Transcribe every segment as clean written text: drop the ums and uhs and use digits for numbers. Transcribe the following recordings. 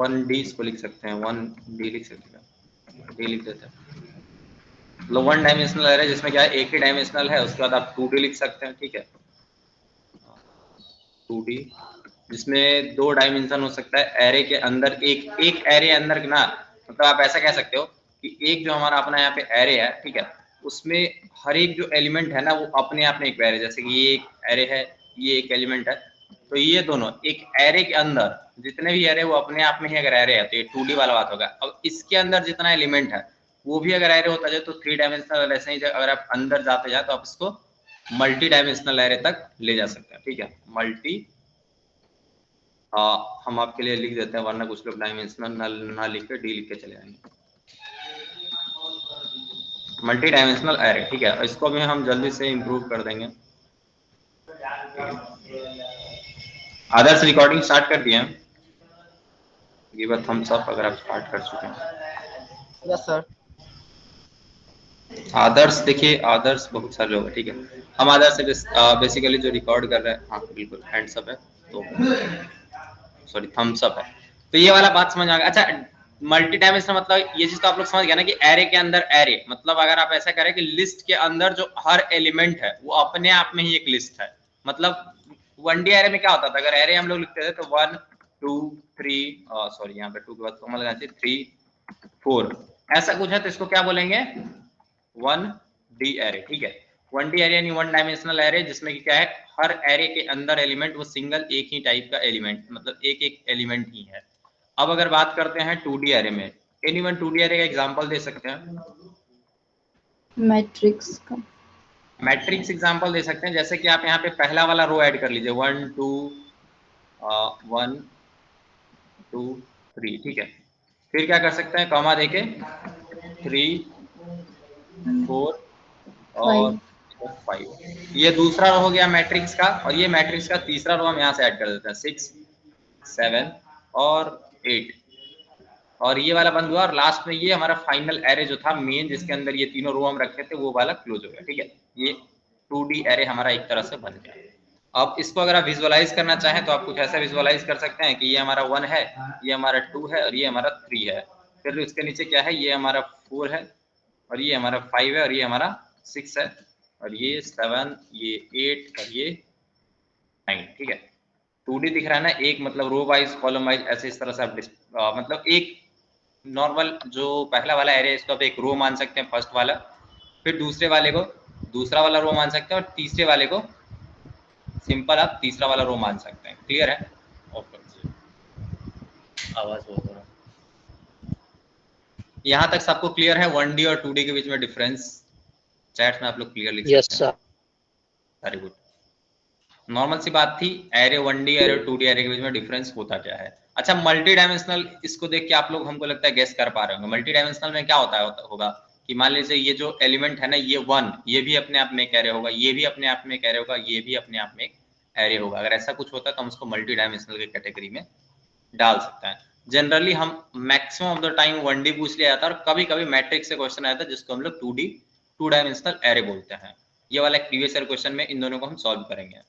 1D इसको लिख सकते हैं, 1D लिख सकते हैं, D लिख देते हैं। मतलब 1 डायमेंशनल एरे जिसमें क्या है एक ही डायमेंशनल है, उसके बाद आप 2D लिख सकते हैं, ठीक है। 2D जिसमें 2 डायमेंशन हो सकता है एरे के अंदर, एक एरे अंदर ना, मतलब आप ऐसा कह सकते हो कि एक जो हमारा अपना यहाँ पे एरे है, ठीक है, उसमें हर एक जो एलिमेंट है ना वो अपने आप में एक एरे, जैसे कि ये एक एरे है, ये एक एलिमेंट है, तो ये दोनों एक एरे के अंदर जितने भी एरे वो अपने आप में ही अगर एरे है तो ये 2D वाला बात होगा। अब इसके अंदर जितना एलिमेंट है वो भी अगर एरे होता जाए तो 3 डायमेंशनल, ऐसे ही अगर आप अंदर जाते जाए तो आप इसको मल्टी डायमेंशनल एरे तक ले जा सकते हैं, ठीक है। मल्टी हम आपके लिए लिख देते हैं, वरना कुछ लोग डायमेंशनल ना लिख के डी लिख के चले जाएंगे। मल्टी डायमेंशनल एरे, ठीक है, इसको भी हम जल्दी से इंप्रूव कर देंगे। आदर्श रिकॉर्डिंग स्टार्ट कर दिए हैं, गिव अ थम्स अप अगर आप स्टार्ट कर चुके हैं। Yes sir. आदर्श देखिए, आदर्श बहुत सारे लोग हैं, ठीक है, हम आदर्श से बेसिकली जो रिकॉर्ड कर रहे हैं, हाँ बिल्कुल हैंड्स अप है, तो सॉरी थम्स अप है, तो ये वाला बात समझ आ गया। अच्छा, मल्टी डायमेंशनल मतलब ये चीज तो आप लोग समझ गए ना कि एरे के अंदर एरे, मतलब अगर आप ऐसा करें कि लिस्ट के अंदर जो हर एलिमेंट है वो अपने आप में ही एक लिस्ट है। मतलब 1D एरे में क्या होता था, अगर एरे हम लोग लिखते थे तो 1 2 3 सॉरी यहाँ पे 2 के बाद कॉमा लगाना चाहिए, 3 4 ऐसा कुछ है, तो इसको क्या बोलेंगे 1D एरे, ठीक है। 1D एरे यानी 1 डायमेंशनल एरे जिसमें कि क्या है हर एरे के अंदर एलिमेंट वो सिंगल एक ही टाइप का एलिमेंट, मतलब एक एक एलिमेंट ही है। अब अगर बात करते हैं 2D एरे में, एनीवन 2D एरे का एग्जांपल दे सकते हैं? मैट्रिक्स का मैट्रिक्स एग्जांपल दे सकते हैं, जैसे कि आप यहाँ पे पहला वाला रो ऐड कर लीजिए, 1 2 1 2 3, ठीक है। फिर क्या कर सकते हैं, कॉमा देके 3 4 और 5, ये दूसरा रो हो गया मैट्रिक्स का, और ये मैट्रिक्स का तीसरा रो हम यहाँ से ऐड कर देते हैं, 6 7 और 8, और ये वाला बंद हुआ, और लास्ट में ये हमारा फाइनल एरे जो था मेन, जिसके अंदर ये तीनों रो हम रखे थे, वो वाला क्लोज हो गया, ठीक है। ये 2D एरे हमारा एक तरह से बन गया। अब इसको अगर आप विजुअलाइज करना चाहें तो आप कुछ ऐसा विजुअलाइज कर सकते हैं कि ये हमारा 1 है, ये हमारा 2 है और ये हमारा 3 है, फिर उसके नीचे क्या है, ये हमारा 4 है और ये हमारा 5 है और ये हमारा 6 है और ये 7, ये 8 और ये 9, ठीक है। 2D दिख रहा है ना, एक मतलब रो वाइज कॉलम वाइज ऐसे इस तरह से आप मतलब एक नॉर्मल जो पहला वाला एरे है इसको आप एक रो मान सकते हैं, फर्स्ट वाला, फिर दूसरे वाले को दूसरा वाला रो मान सकते हैं, और तीसरे वाले को सिंपल आप तीसरा वाला रो मान सकते हैं। क्लियर है? ऑफ कर दीजिए, आवाज बहुत हो रहा है। यहाँ तक सबको क्लियर है 1D और 2D के बीच में डिफरेंस? चैट में आप लोग क्लियर लिख सकते हैं। Very good. नॉर्मल सी बात थी, array 1D array 2D array के बीच में डिफरेंस होता क्या है। अच्छा, मल्टी डायमेंशनल, इसको देख के आप लोग हमको लगता है गेस कर पा रहे होंगे। मल्टी डायमेंशनल में क्या होगा कि मान लीजिए ये जो एलिमेंट है ना, ये 1, ये भी अपने आप में एक एरे होगा, ये भी अपने आप में एक एरे होगा, ये भी अपने आप में एक एरे होगा। अगर ऐसा कुछ होता है तो हम उसको मल्टी डायमेंशनल की कैटेगरी में डाल सकते हैं। जनरली हम maximum of the time 1D पूछ लिया जाता है, और कभी कभी मैट्रिक्स से क्वेश्चन आया था जिसको हम लोग 2D 2 डायमेंशनल एरे बोलते हैं। ये वाला प्रीवियस ईयर क्वेश्चन में इन दोनों को हम सॉल्व करेंगे।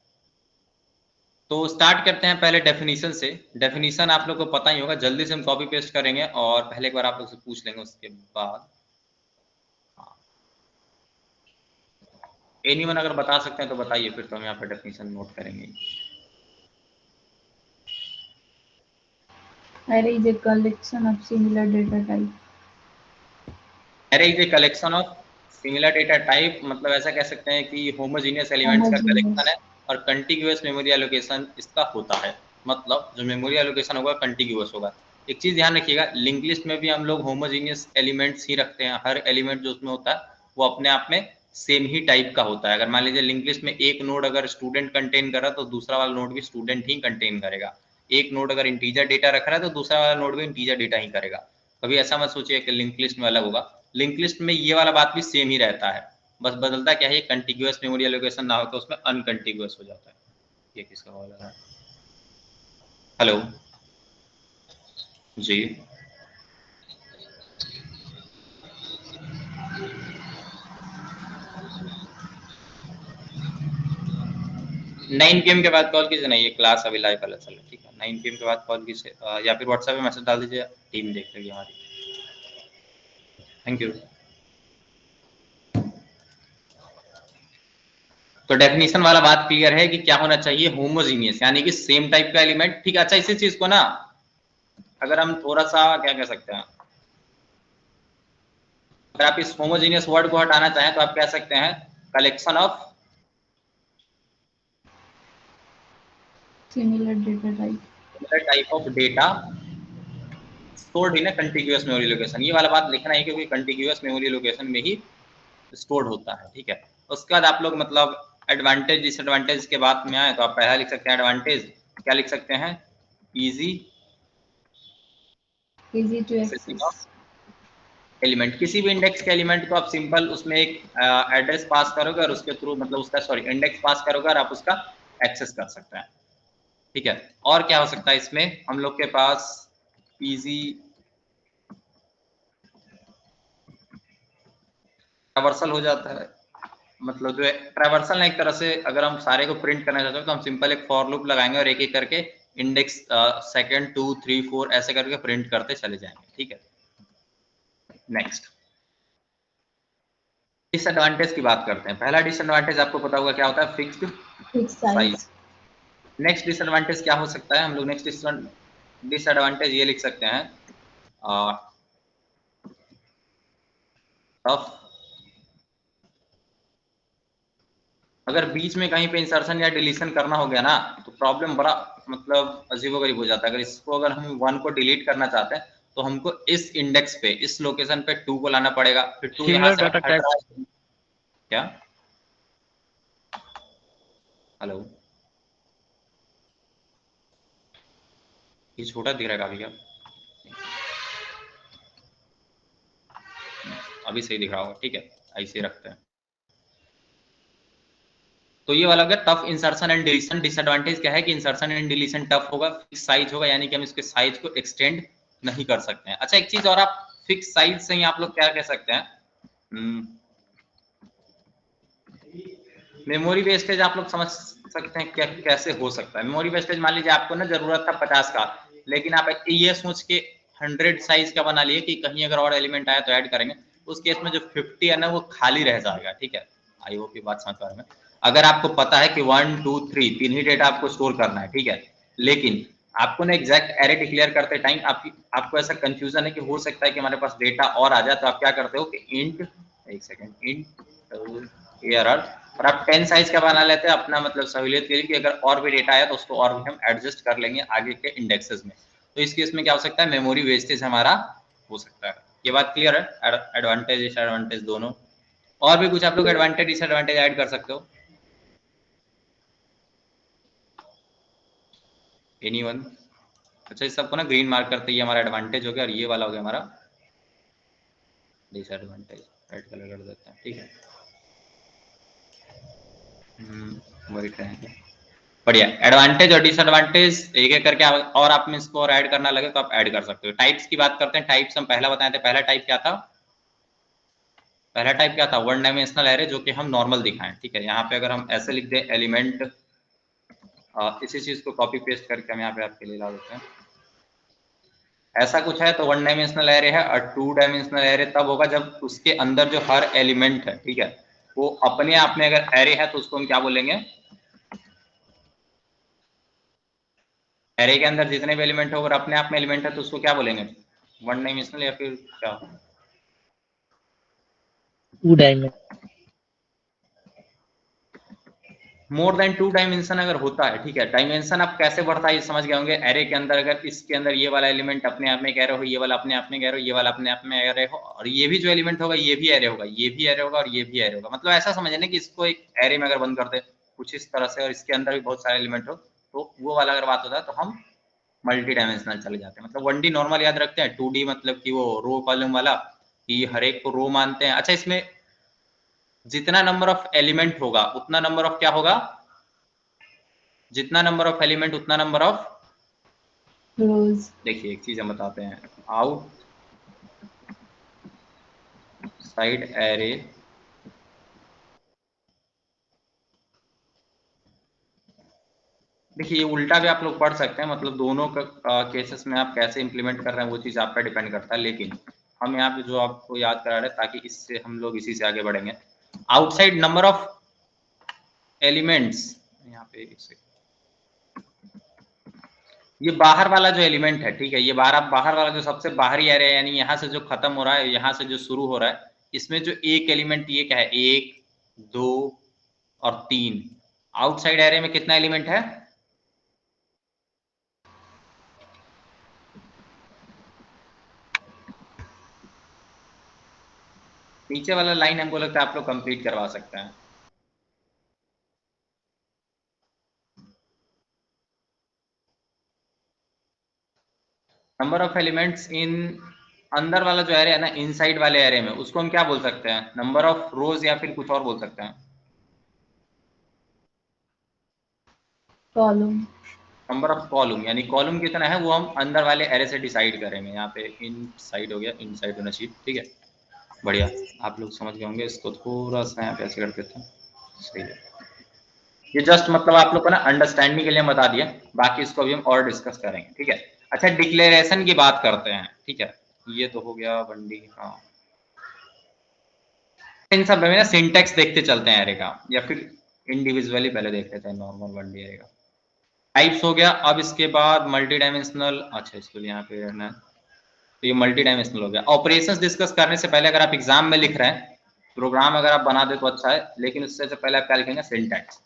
तो स्टार्ट करते हैं पहले डेफिनेशन से। डेफिनेशन आप लोग को पता ही होगा, जल्दी से हम कॉपी पेस्ट करेंगे और पहले एक बार आप लोग से पूछ लेंगे, उसके बाद एनीवन अगर बता सकते हैं तो बताइए, फिर तो हम यहाँ पर डेफिनेशन नोट करेंगे। array is a collection of similar data type. array is a collection of similar data type, मतलब ऐसा कह सकते हैं कि होमोजेनियस एलिमेंट्स का कलेक्शन है और कंटिग्यूअस मेमोरी एलोकेशन इसका होता है। मतलब जो मेमोरी एलोकेशन होगा कंटिग्यूअस होगा। एक चीज ध्यान रखिएगा, लिंक लिस्ट में भी हम लोग होमोजेनियस एलिमेंट्स ही रखते हैं। हर एलिमेंट जो उसमें होता है वो अपने आप में सेम ही टाइप का होता है। अगर मान लीजिए लिंक लिस्ट में एक नोड अगर स्टूडेंट कंटेन कर रहा है तो दूसरा वाला नोड भी स्टूडेंट ही कंटेन करेगा। एक नोड अगर इंटीजर डेटा रख रहा है तो दूसरा वाला नोड भी इंटीजर डेटा ही करेगा। कभी ऐसा मत सोचिए कि लिंक लिस्ट में अलग होगा। लिंक लिस्ट में ये वाला बात भी सेम ही रहता है, बस बदलता क्या है, कंटिग्यूअस मेमोरी एलोकेशन ना होकर उसमें अनकंटिग्यूअस हो जाता है। ये किसका कॉल है? हेलो जी, 9 PM के बाद कॉल कीजिए। नहीं, ये क्लास अभी लाइव वाला चल रहा है, ठीक है। 9 PM के बाद कॉल कीजिए या फिर व्हाट्सएप पे मैसेज डाल दीजिए, टीम देख लेगी हमारी। Thank you. तो डेफिनेशन वाला बात क्लियर है कि क्या होना चाहिए, होमोजीनियस, यानी कि सेम टाइप का एलिमेंट। ठीक है, अच्छा इसी चीज को ना अगर हम थोड़ा सा क्या कह सकते हैं, अगर आप इस होमोजीनियस वर्ड को हटाना चाहें तो आप कह सकते हैं collection of similar data of data stored in a contiguous memory location. ये वाला बात लिखना है क्योंकि कंटिग्यूअस मेमोरी लोकेशन में ही स्टोर्ड होता है। ठीक है, उसके बाद आप लोग मतलब एडवांटेज डिसएडवांटेज के बाद में आए तो आप पहला लिख सकते हैं एडवांटेज, क्या लिख सकते हैं, इजी टू एक्सेस। एलिमेंट। किसी भी इंडेक्स के एलिमेंट को आप सिंपल उसमें एक एड्रेस पास करोगे और उसके थ्रू मतलब उसका इंडेक्स पास करोगे और आप उसका एक्सेस कर सकते हैं। ठीक है, और क्या हो सकता है इसमें, हम लोग के पास इजी ट्रैवर्सल हो जाता है, मतलब जो है ट्रैवर्सल ना, एक तरह से अगर हम सारे को प्रिंट करना चाहते हो तो हम सिंपल एक फॉर लूप लगाएंगे और एक एक करके इंडेक्स सेकंड 2 3 4 ऐसे करके प्रिंट करते चले जाएंगे। ठीक है, नेक्स्ट डिसएडवांटेज की बात करते हैं। पहला डिसएडवांटेज आपको पता होगा क्या होता है, fixed fix size. Size. Next disadvantage क्या हो सकता है, हम लोग नेक्स्ट डिसएडवांटेज ये लिख सकते हैं टफ। अगर बीच में कहीं पे इंसर्शन या डिलीशन करना हो गया ना तो प्रॉब्लम बड़ा मतलब अजीबोगरीब हो जाता है। अगर इसको अगर हम 1 को डिलीट करना चाहते हैं तो हमको इस इंडेक्स पे, इस लोकेशन पे 2 को लाना पड़ेगा, फिर 2 यहाँ सिमिलर से डाटा हट टाइप। रहा है। क्या, हेलो, ये छोटा दिख रहा है काफी क्या, अभी सही दिख रहा होगा। ठीक है, ऐसे ही रखते हैं। तो ये वाला हो गया tough insertion and deletion. Disadvantage क्या है कि इंसर्शन एंड डिलीशन टफ होगा, फिक्स साइज होगा, यानी कि हम इसके साइज को एक्सटेंड नहीं कर सकते हैं। अच्छा एक चीज और, आप फिक्स साइज से ही आप लोग क्या कह सकते हैं, मेमोरी वेस्टेज आप लोग समझ सकते हैं क्या कैसे हो सकता है। मेमोरी वेस्टेज मान लीजिए आपको ना जरूरत था 50 का, लेकिन आप ये सोच के 100 साइज का बना लिए कि कहीं अगर और एलिमेंट आया तो ऐड करेंगे, उस केस में जो 50 है ना वो खाली रह जाएगा। ठीक है, आई होप ये बात समझ पा रहे हैं। अगर आपको पता है कि 1 2 3 तीन ही डेटा आपको स्टोर करना है, ठीक है, लेकिन आपको ना एग्जैक्ट एरे डिक्लेयर करते टाइम आपको ऐसा कंफ्यूजन है कि हो सकता है कि हमारे पास डेटा और आ जाए, तो आप क्या करते हो कि इंट, एक सेकंड, इंट एरर, और आप 10 साइज का बना लेते हैं अपना मतलब सहूलियत के लिए कि अगर और भी डेटा आया तो उसको और भी हम एडजस्ट कर लेंगे आगे के इंडेक्सेस में। तो इस केस में क्या हो सकता है, मेमोरी वेस्टेज हमारा हो सकता है। ये बात क्लियर है, एडवांटेज डिसएडवांटेज दोनों। और भी कुछ आप लोग एडवांटेज डिसएडवांटेज ऐड कर सकते हो, एनीवन। अच्छा इस सबको ना ग्रीन मार्क करते ही हमारा एडवांटेज हो गया और ये वाला हो गया हमारा डिसएडवांटेज, रेड कलर कर देते हैं। ठीक है, वही रहेंगे। बढ़िया, एडवांटेज और डिसएडवांटेज एक एक करके और आप में इसको और ऐड करना लगे तो आप ऐड कर सकते हो। टाइप्स की बात करते हैं। टाइप्स हम पहला बताए थे, पहला टाइप क्या था, पहला टाइप क्या था, वन डायमेंशनल एरे, जो कि हम नॉर्मल दिखाएं। ठीक है, यहाँ पे अगर हम ऐसे लिख दें एलिमेंट, इसी चीज को कॉपी पेस्ट करके हम यहाँ पे आपके लिए ला देते हैं, ऐसा कुछ है तो वन डायमेंशनल एरे है। और 2 डायमेंशनल एरे तब होगा जब उसके अंदर जो हर एलिमेंट है, ठीक है, वो अपने आप में अगर एरे है तो उसको हम क्या बोलेंगे, एरे के अंदर जितने भी एलिमेंट हो अगर अपने आप में एलिमेंट है तो उसको क्या बोलेंगे, वन डायमेंशनल या फिर क्या, 2 डायमेंशन। मोर देन 2 डायमेंशन अगर होता है। ठीक है, डायमेंशन आप कैसे बढ़ता है ये समझ गए होंगे। एरे के अंदर अगर इसके अंदर ये वाला एलिमेंट अपने आप में कह रहे हो, ये वाला अपने आप में कह रहे हो, ये वाला अपने आप में एरे हो, और ये भी जो एलिमेंट होगा ये भी एरे होगा, ये भी एरे होगा और ये भी एरे होगा। मतलब ऐसा समझे ना कि इसको एक एरे में अगर बंद कर दे कुछ इस तरह से और इसके अंदर भी बहुत सारे एलिमेंट हो, तो वो वाला अगर बात होता है तो हम मल्टी डायमेंशनल चले जाते हैं। मतलब 1D नॉर्मल याद रखते हैं, 2D मतलब कि वो रो कॉलम वाला, कि हर एक को रो मानते हैं। अच्छा इसमें जितना नंबर ऑफ एलिमेंट होगा उतना नंबर ऑफ क्या होगा, जितना नंबर ऑफ एलिमेंट उतना नंबर ऑफ रोज। देखिए एक चीज हम बताते हैं, आउट साइड एरे देखिए ये उल्टा भी आप लोग पढ़ सकते हैं, मतलब दोनों केसेस में आप कैसे इंप्लीमेंट कर रहे हैं वो चीज़ आप पे डिपेंड करता है, लेकिन हम यहाँ पे जो आपको याद करा रहे हैं ताकि इससे हम लोग इसी से आगे बढ़ेंगे। आउटसाइड नंबर ऑफ एलिमेंट्स, यहाँ पे ये बाहर वाला जो एलिमेंट है, ठीक है, ये बाहर वाला जो सबसे बाहरी एरे है, यानी यहाँ से जो खत्म हो रहा है, यहाँ से जो शुरू हो रहा है, इसमें जो एक एलिमेंट ये क्या है, 1, 2 और 3। आउटसाइड एरे में कितना एलिमेंट है? नीचे वाला लाइन हमको लगता है आप लोग कंप्लीट करवा सकते हैं। नंबर ऑफ एलिमेंट्स इन, अंदर वाला जो एरे है ना, इनसाइड वाले एरे में, उसको हम क्या बोल सकते हैं? नंबर ऑफ रोज या फिर कुछ और बोल सकते हैं? कॉलम। नंबर ऑफ कॉलम, यानी कॉलम कितना है वो हम अंदर वाले एरे से डिसाइड करेंगे। यहाँ पे इन साइड हो गया, इन साइड होना चाहिए, ठीक है, बढ़िया, आप लोग समझ गए होंगे। इसको थोड़ा सा यहाँ पे ऐसे कर देते हैं, सही है। ये जस्ट मतलब आप लोग को ना अंडरस्टैंडिंग के लिए बता दिया, बाकी इसको अभी हम और डिस्कस करेंगे, ठीक है। अच्छा, डिक्लेरेशन की बात करते हैं, ठीक है, ये तो हो गया 1D। हाँ, इन सब में ना सिंटेक्स देखते चलते हैं एरे का, या फिर इंडिविजुअली पहले देख लेते हैं नॉर्मल 1D एरे का। टाइप्स हो गया, अब इसके बाद मल्टी डायमेंशनल, अच्छा इसको यहाँ पे रहना है, तो ये मल्टी डायमेंशनल हो गया। ऑपरेशंस डिस्कस करने से पहले अगर आप एग्जाम में लिख रहे हैं, प्रोग्राम अगर आप बना दे तो अच्छा है, लेकिन उससे पहले आप क्या लिखेंगे? सिंटैक्स।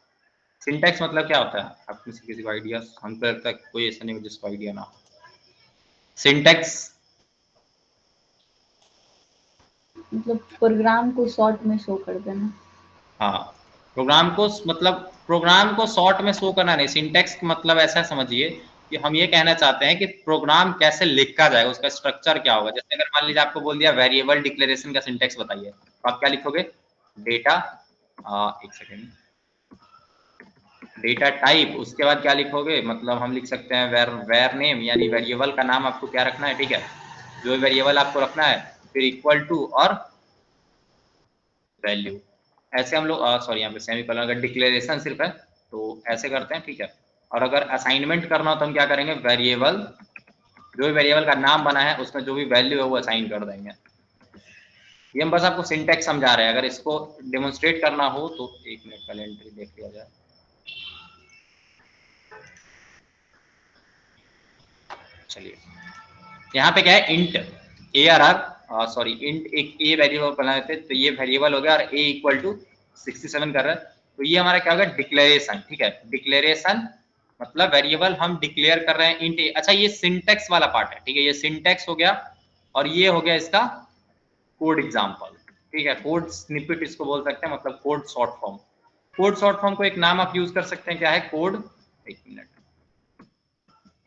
सिंटैक्स मतलब क्या होता है? आप किसी को आइडिया? हमको लगता है कोई ऐसा नहीं हो जिसको आइडिया ना हो। सिंटैक्स मतलब प्रोग्राम को शॉर्ट में शो कर देना। हाँ, प्रोग्राम को शॉर्ट में शो करना नहीं। सिंटैक्स मतलब ऐसा समझिए कि हम ये कहना चाहते हैं कि प्रोग्राम कैसे लिखा जाएगा, उसका स्ट्रक्चर क्या होगा। जैसे अगर मान लीजिए आपको बोल दिया वेरिएबल डिक्लेरेशन का सिंटैक्स बताइए, तो आप क्या लिखोगे? डेटा, एक सेकेंड, डेटा टाइप, उसके बाद क्या लिखोगे? मतलब हम लिख सकते हैं वेर नेम, यानी वेरिएबल का नाम आपको क्या रखना है, ठीक है, जो वेरिएबल आपको रखना है, फिर इक्वल टू और वैल्यू। ऐसे हम लोग सॉरी, यहाँ पे सेमीकोलन, अगर डिक्लेरेशन सिर्फ है तो ऐसे करते हैं, ठीक है। और अगर असाइनमेंट करना हो तो हम क्या करेंगे? वेरिएबल, जो भी वेरिएबल का नाम बना है उसमें जो भी वैल्यू है वो असाइन कर देंगे। ये हम बस आपको सिंटैक्स समझा रहे हैं, अगर इसको डेमोन्स्ट्रेट करना हो तो 1 मिनट पहले एंट्री देख लिया जाए। चलिए, यहाँ पे क्या है? इंट ARR, सॉरी इंट एक ए वेरिएबल बनाए थे, तो ये वेरिएबल हो गया और ए इक्वल टू 67 कर रहा है, तो ये हमारा क्या होगा? डिक्लेरेशन, ठीक है। डिक्लेरेशन मतलब वेरिएबल हम डिक्लेयर कर रहे हैं इंट ए। अच्छा, ये सिंटैक्स वाला पार्ट है, ठीक है, ये सिंटैक्स हो गया, और ये हो गया इसका कोड एग्जाम्पल, ठीक है। कोड स्निपेट इसको बोल सकते हैं, मतलब code short form. Code short form को एक नाम आप यूज कर सकते हैं, क्या है? कोड, एक मिनट,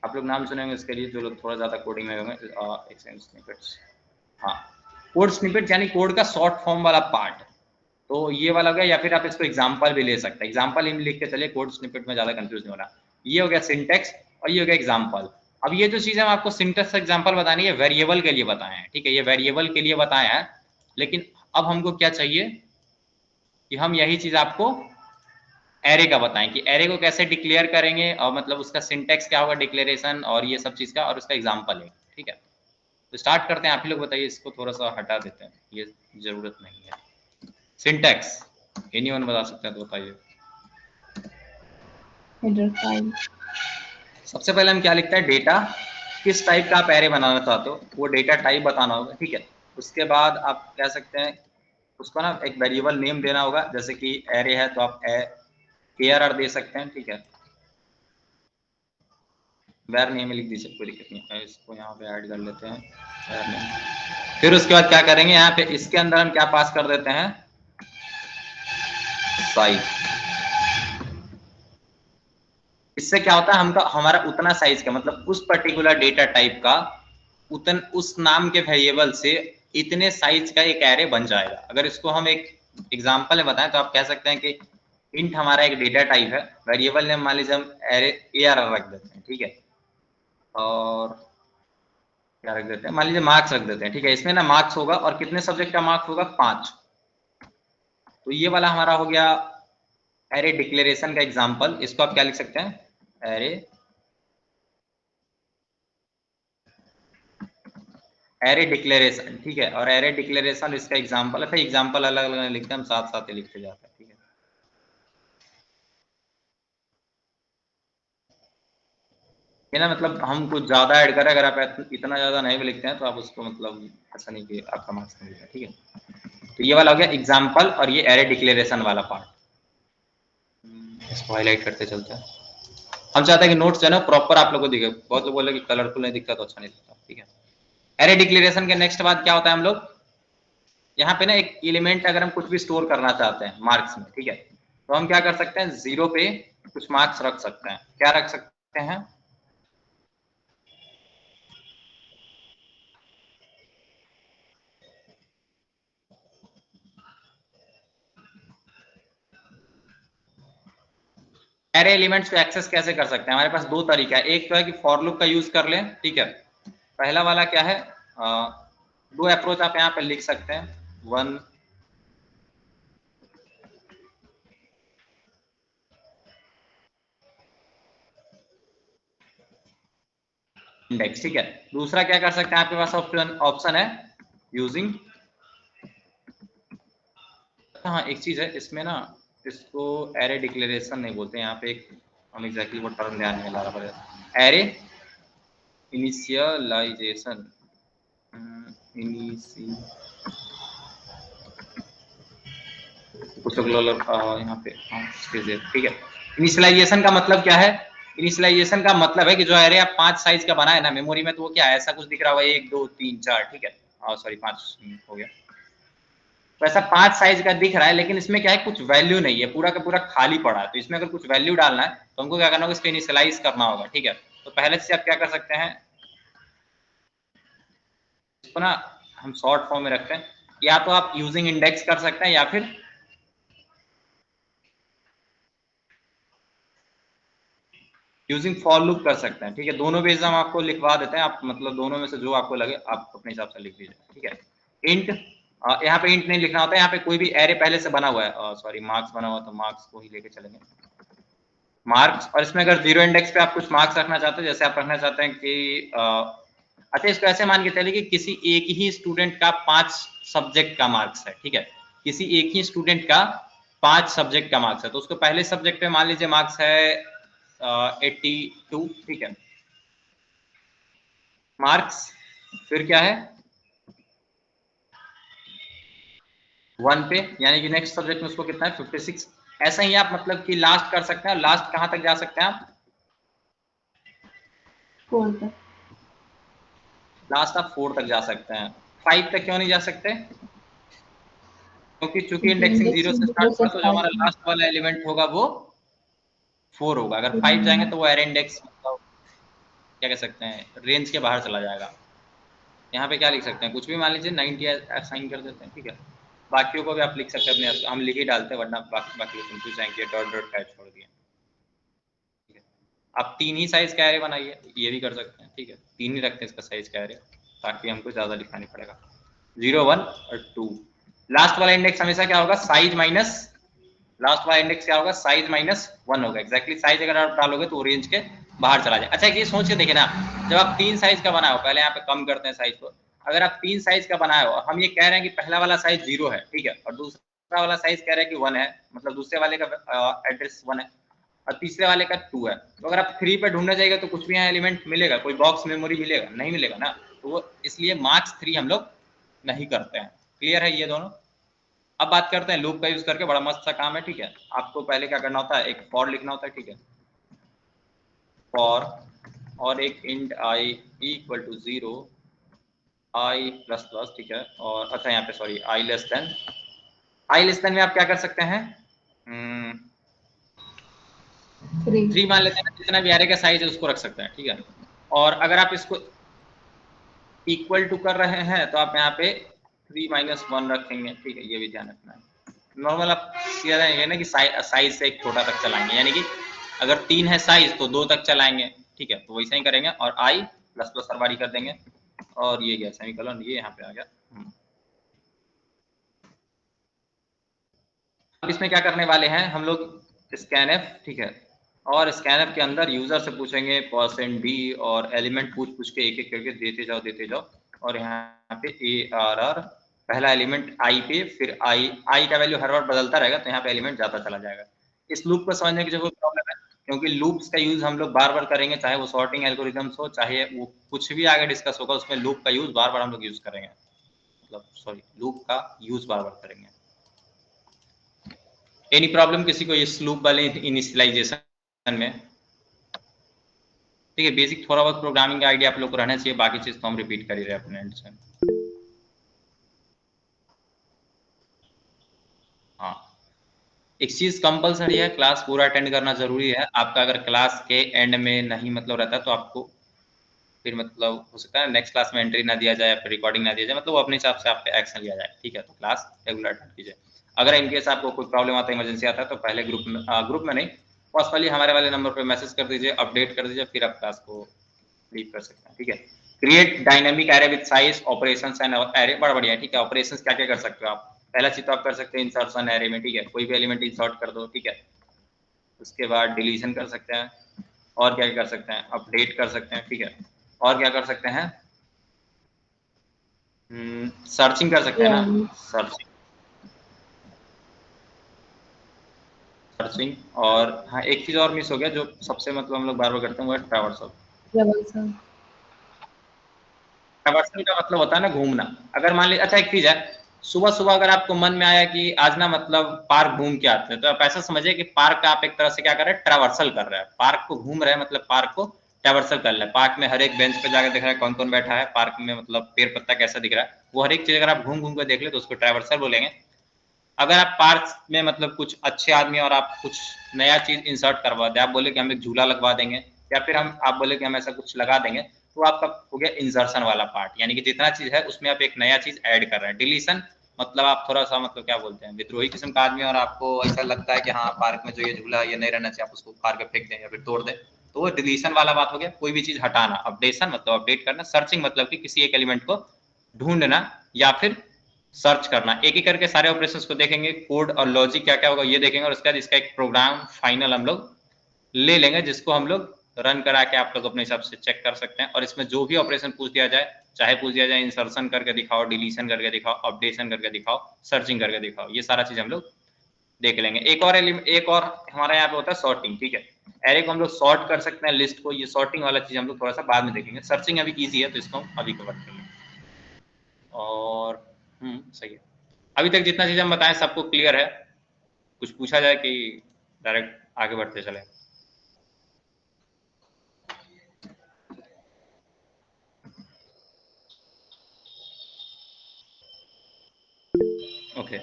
आप लोग नाम सुनेंगे इसके लिए जो लोग थोड़ा ज्यादा कोडिंग में होंगे। एक्सटेंड स्निपेट्स, हाँ, कोड स्निपेट यानी कोड का शॉर्ट फॉर्म वाला पार्ट, तो ये वाला हो गया। या फिर आप इसको एग्जांपल भी ले सकते हैं, एग्जांपल ही लिख के चलिए, कोड स्निपेट में ज्यादा कंफ्यूज नहीं होना। ये हो गया सिंटेक्स और ये हो गया एग्जांपल। अब ये जो चीज हम आपको सिंटेक्स एग्जांपल बतानी है, वेरिएबल के लिए बताए हैं, ठीक है, ये वेरिएबल के लिए बताए हैं, लेकिन अब हमको क्या चाहिए कि हम यही चीज आपको एरे का बताएं कि एरे को कैसे डिक्लेयर करेंगे, और मतलब उसका सिंटेक्स क्या होगा, डिक्लेरेशन और ये सब चीज का, और उसका एग्जांपल है, ठीक है। तो स्टार्ट करते हैं, आप ही लोग बताइए, इसको थोड़ा सा हटा देते हैं, ये जरूरत नहीं है। सिंटेक्स एनीवन बता सकते हैं तो बताइए। Header file. सबसे पहले हम क्या लिखते हैं? डेटा, किस टाइप का आप एरे बनाना चाहते हो वो डेटा टाइप बताना होगा, ठीक है। उसके बाद आप कह सकते हैं उसको ना एक वेरिएबल नेम देना होगा, जैसे कि एरे है तो आप ARR दे सकते हैं, ठीक है, वेर नेम लिख दीजिए, कोई दिक्कत नहीं है। इसको यहाँ पे ऐड कर लेते हैं, वेर नेम। फिर उसके बाद क्या करेंगे? यहाँ पे इसके अंदर हम क्या पास कर देते हैं? साइज। इससे क्या होता है? हमका हमारा उतना साइज का, मतलब उस पर्टिकुलर डेटा टाइप का उस नाम के वेरिएबल से इतने साइज का एक एरे बन जाएगा। अगर इसको हम एक एग्जांपल में बताएं तो आप कह सकते हैं कि इंट हमारा एक डेटा टाइप है, वेरिएबल नेम मान लीजिए हम एरे ARR रख देते हैं, ठीक है, और क्या रख देते हैं? मान लीजिए मार्क्स रख देते हैं, ठीक है। इसमें ना मार्क्स होगा, और कितने सब्जेक्ट का मार्क्स होगा? 5। तो ये वाला हमारा हो गया एरे डिक्लेरेशन का एग्जांपल। इसको आप क्या लिख सकते हैं? एरे डिक्लेरेशन, ठीक है। और एरे डिक्लेरेशन इसका एग्जांपल है, एग्जांपल अलग अलग लिखते हैं हम, साथ साथ ही लिखते जाते हैं, ठीक है। ये ना मतलब हम कुछ ज्यादा ऐड करें, अगर आप इतना ज्यादा नहीं भी लिखते हैं तो आप उसको मतलब ऐसा नहीं कि आपका मार्क्स नहीं मिलेगा, ठीक है। तो ये वाला हो गया एग्जाम्पल, और ये एरे डिक्लेरेशन वाला पार्ट। इसको हाईलाइट करते चलते हैं। हम चाहते हैं कि नोट्स जो है ना प्रॉपर आप लोगों को दिखे। बहुत लोग बोले कि कलरफुल नहीं दिखता तो अच्छा नहीं दिखता, ठीक है। एरे डिक्लेरेशन के नेक्स्ट बाद क्या होता है, हम लोग यहाँ पे ना एक एलिमेंट अगर हम कुछ भी स्टोर करना चाहते हैं मार्क्स में, ठीक है, तो हम क्या कर सकते हैं, 0 पे कुछ मार्क्स रख सकते हैं। क्या रख सकते हैं, एरे एलिमेंट्स को एक्सेस कैसे कर सकते हैं। हमारे पास दो तरीका है। एक तो है कि फॉर लूप का यूज कर लें, ठीक है। पहला वाला क्या है, दो अप्रोच आप यहाँ पे लिख सकते हैं। वन इंडेक्स, ठीक है। दूसरा क्या कर सकते हैं, आपके पास ऑप्शन है यूजिंग, हाँ एक चीज है इसमें ना, इसको एरे डिक्लेरेशन नहीं बोलते यहाँ पे, एक हम एग्जैक्टली वो टर्म ध्यान में ला रहा पड़ेगा, एरे इनिशियलाइजेशन, कुछ लोग यहाँ पे ठीक है। इनिशियलाइजेशन का मतलब क्या है, इनिशियलाइजेशन का मतलब है कि जो एरे आप 5 साइज का बनाए ना मेमोरी में, तो वो क्या है, ऐसा कुछ दिख रहा होगा 1 2 3 4, ठीक है, सॉरी 5 हो गया, वैसा 5 साइज का दिख रहा है, लेकिन इसमें क्या है, कुछ वैल्यू नहीं है, पूरा का पूरा खाली पड़ा है। तो इसमें अगर कुछ वैल्यू डालना है तो हमको क्या करना होगा, इसको इनिशियलाइज करना होगा, ठीक है। तो पहले से आप क्या कर सकते हैं, इसको ना हम शॉर्ट फॉर्म में रखते हैं, या तो आप यूजिंग इंडेक्स कर सकते हैं या फिर यूजिंग फॉर लूप कर सकते हैं, ठीक है। दोनों बेस हम आपको लिखवा देते हैं, आप मतलब दोनों में से जो आपको लगे आप अपने हिसाब से लिख दीजिए, ठीक है। इंट, यहाँ पे इंट नहीं लिखना होता है, यहाँ पे कोई भी एरे पहले से बना हुआ है, सॉरी मार्क्स बना हुआ, तो मार्क्स को ही लेके चलेंगे, मार्क्स। और इसमें अगर 0 इंडेक्स पे आप कुछ मार्क्स रखना चाहते हैं, जैसे आप रखना चाहते हैं कि अच्छा इसको ऐसे मान के चलिए कि किसी एक ही स्टूडेंट का 5 सब्जेक्ट का मार्क्स है, ठीक है, किसी एक ही स्टूडेंट का 5 सब्जेक्ट का मार्क्स है, तो उसको पहले सब्जेक्ट में मान लीजिए मार्क्स है 82, ठीक है, मार्क्स, फिर क्या है 1 पे, यानी कि नेक्स्ट सब्जेक्ट में उसको कितना है 56। ऐसा ही आप मतलब कि लास्ट कर सकते हैं। लास्ट कहां तक जा सकते हैं आप, 4 तक, लास्ट आप 4 तक जा सकते हैं। 5 तक क्यों नहीं जा सकते, क्योंकि चूंकि क्योंकि इंडेक्सिंग इंडेक्स 0 से 0 स्टार्ट से होगा, तो जो हमारा स्टार्ट है। लास्ट वाला एलिमेंट होगा वो 4 होगा। अगर 5 जाएंगे तो वो एरे इंडेक्स मतलब क्या कह सकते हैं, रेंज के बाहर चला जाएगा। यहाँ पे क्या लिख सकते हैं, कुछ भी मान लीजिए 90 असाइन कर देते हैं, ठीक है। बाकियों को भी आप लिख सकते हैं अपने, हम लिख ही डालते हैं, वरना बाकी कंफ्यूज जाएंगे, डॉट डॉट का छोड़ दिए, ठीक है। आप 3 ही साइज का एरे बनाइए, ये भी कर सकते हैं, ठीक है। 3 ही रखते हैं इसका साइज का एरे, ताकि हमको ज्यादा लिखना नहीं पड़ेगा। 0 1 और 2, लास्ट वाला इंडेक्स हमेशा क्या होगा, साइज माइनस, लास्ट वाला इंडेक्स क्या होगा, साइज माइनस 1 होगा। एग्जैक्टली साइज अगर आप डालोगे तो रेंज के बाहर चला जाए। अच्छा ये सोच के देखिए ना, जब आप 3 साइज का बनाए हो, पहले यहाँ पे कम करते हैं साइज को, अगर आप 3 साइज का बनाए हो, हम ये कह रहे हैं कि पहला वाला साइज 0 है, ठीक है, और दूसरा वाला साइज कह रहे हैं कि 1 है, मतलब दूसरे वाले का एड्रेस 1 है और तीसरे वाले का 2 है। तो अगर आप 3 पे ढूंढने जाएगा तो कुछ भी यहाँ एलिमेंट मिलेगा, कोई बॉक्स मेमोरी मिलेगा नहीं, मिलेगा ना। तो वो इसलिए मार्क्स 3 हम लोग नहीं करते हैं। क्लियर है ये दोनों। अब बात करते हैं लूप का यूज करके, बड़ा मस्त सा काम है, ठीक है। आपको पहले क्या करना होता है, एक फॉर लिखना होता है, ठीक है, फॉर, और एक int I equal to 0 I plus plus, ठीक है। और अच्छा यहाँ पे sorry I less than, I less than में आप क्या कर सकते हैं, 3 3 मान लेते हैं, जितना भी एरे का साइज है उसको रख सकते हैं, ठीक है। और अगर आप इसको इक्वल टू कर रहे हैं तो आप यहाँ पे 3 माइनस 1 रखेंगे, ठीक है, ये भी ध्यान रखना है। नॉर्मल आप किया जाएगा ना कि साइज से एक छोटा तक चलाएंगे, यानी कि अगर 3 है साइज तो 2 तक चलाएंगे, ठीक है, तो वैसे ही करेंगे। और आई प्लस प्लस हर बारी कर देंगे, और ये गया सेमीकोलन, ये यहाँ पे आ गया। अब इसमें क्या करने वाले हैं हम लोग, स्कैन एफ, ठीक है, और स्कैनर के अंदर यूजर से पूछेंगे %d और एलिमेंट पूछ के एक एक करके देते जाओ और यहाँ पे ARR पहला एलिमेंट i पे, फिर i का वैल्यू हर बार बदलता रहेगा तो यहाँ पे एलिमेंट जाता चला जाएगा। इस लूप को समझने की जरूरत प्रॉब्लम है, क्योंकि लूप्स का यूज हम लोग बार-बार करेंगे, चाहे वो सॉर्टिंग एल्गोरिथम्स हो, चाहे वो कुछ भी आगे डिस्कस होगा, उसमें लूप का यूज बार-बार हम लोग यूज करेंगे, मतलब सॉरी लूप का यूज बार-बार करेंगे। एनी प्रॉब्लम किसी को इस लूप वाले इनिशियलाइजेशन में? ठीक है, बेसिक थोड़ा बहुत प्रोग्रामिंग का आइडिया आप लोग को रहना चाहिए, बाकी चीज तो हम रिपीट कर ही रहे अपने एंड से। हाँ, एक चीज कंपलसरी है, क्लास पूरा अटेंड करना जरूरी है। आपका अगर क्लास के एंड में नहीं मतलब रहता तो आपको फिर मतलब हो सकता है नेक्स्ट क्लास में एंट्री ना दिया जाए, फिर रिकॉर्डिंग ना दिया जाए, मतलब वो अपने हिसाब से आप पे एक्शन लिया जाए। ठीक है, तो क्लास रेगुलर अटेंड कीजिए। अगर इनकेस आपको कोई प्रॉब्लम आता है, इमरजेंसी आता है, तो पहले ग्रुप में नहीं, पर्सनली हमारे वाले नंबर पर मैसेज कर दीजिए, अपडेट कर दीजिए, फिर आप क्लास को लीव कर सकते हैं। ठीक है, create dynamic array with size operations and array, बड़ा बढ़िया है। ठीक है, ऑपरेशंस क्या क्या कर सकते हो आप? पहला चीज तो आप कर सकते हैं इंसर्शन एरे में। ठीक है, कोई भी एलिमेंट इंसर्ट कर दो। ठीक है, उसके बाद डिलीशन कर सकते हैं, और क्या कर सकते हैं, अपडेट कर सकते हैं। ठीक है, और क्या कर सकते हैं, सर्चिंग कर सकते हैं ना, सर्चिंग। और हाँ, एक चीज और मिस हो गया जो सबसे मतलब हम लोग बार बार करते हैं, वो है ट्रैवर्सल। ट्रैवर्सल का मतलब होता है ना घूमना। अगर मान लीजिए, अच्छा एक चीज है, सुबह सुबह अगर आपको मन में आया कि आज ना मतलब पार्क घूम के आते हैं, तो आप ऐसा समझिए कि पार्क का आप एक तरह से क्या कर रहे हैं, ट्रैवर्सल कर रहे हैं, पार्क को घूम रहे हैं, मतलब पार्क को ट्रैवर्सल कर रहे हैं। पार्क में हर एक बेंच पे जाकर देख रहे हैं कौन कौन बैठा है, पार्क में मतलब पेड़ पत्ता कैसा दिख रहा है, वो हर एक चीज अगर आप घूम घूम कर देख ले तो उसको ट्रैवर्सल बोलेंगे। अगर आप पार्क में मतलब कुछ अच्छे आदमी और आप कुछ नया चीज इंसर्ट करवा दे, आप बोले कि हम एक झूला लगवा देंगे, या फिर आप बोले कि हम ऐसा कुछ लगा देंगे, तो आपका हो गया इंसर्शन वाला पार्ट, यानी कि जितना चीज है उसमें आप एक नया चीज ऐड कर रहे हैं। डिलीशन मतलब आप थोड़ा सा मतलब क्या बोलते हैं, विद्रोही किस्म का आदमी और आपको ऐसा लगता है कि हाँ पार्क में जो ये झूला ये नहीं रहना चाहिए, आप उसको उखाड़ के फेंक दें या फिर तोड़ दें, तो वो डिलीशन वाला बात हो गया। कोई भी चीज हटाना। अपडेशन मतलब अपडेट करना। सर्चिंग मतलब कि किसी एक एलिमेंट को ढूंढना या फिर सर्च करना। एक एक करके सारे ऑपरेशंस को देखेंगे, कोड और लॉजिक क्या क्या होगा ये देखेंगे, और उसके बाद इसका एक प्रोग्राम फाइनल हम लोग ले लेंगे, जिसको हम लोग रन करा के आप लोग अपने हिसाब से चेक कर सकते हैं। और इसमें जो भी ऑपरेशन पूछ दिया जाए, चाहे पूछ दिया जाए इंसर्शन करके दिखाओ, डिलीशन करके दिखाओ, अपडेशन करके दिखाओ, सर्चिंग करके दिखाओ, ये सारा चीज हम लोग देख लेंगे। एक और हमारा यहाँ पे होता है सॉर्टिंग। ठीक है, एरे को हम लोग सॉर्ट कर सकते हैं, लिस्ट को। ये सॉर्टिंग वाला चीज हम लोग थोड़ा सा बाद में देखेंगे। सर्चिंग अभी ईजी है तो इसको हम अभी कवर करेंगे। और सही है, अभी तक जितना चीज हम बताएं सबको क्लियर है? कुछ पूछा जाए कि डायरेक्ट आगे बढ़ते चले? ओके,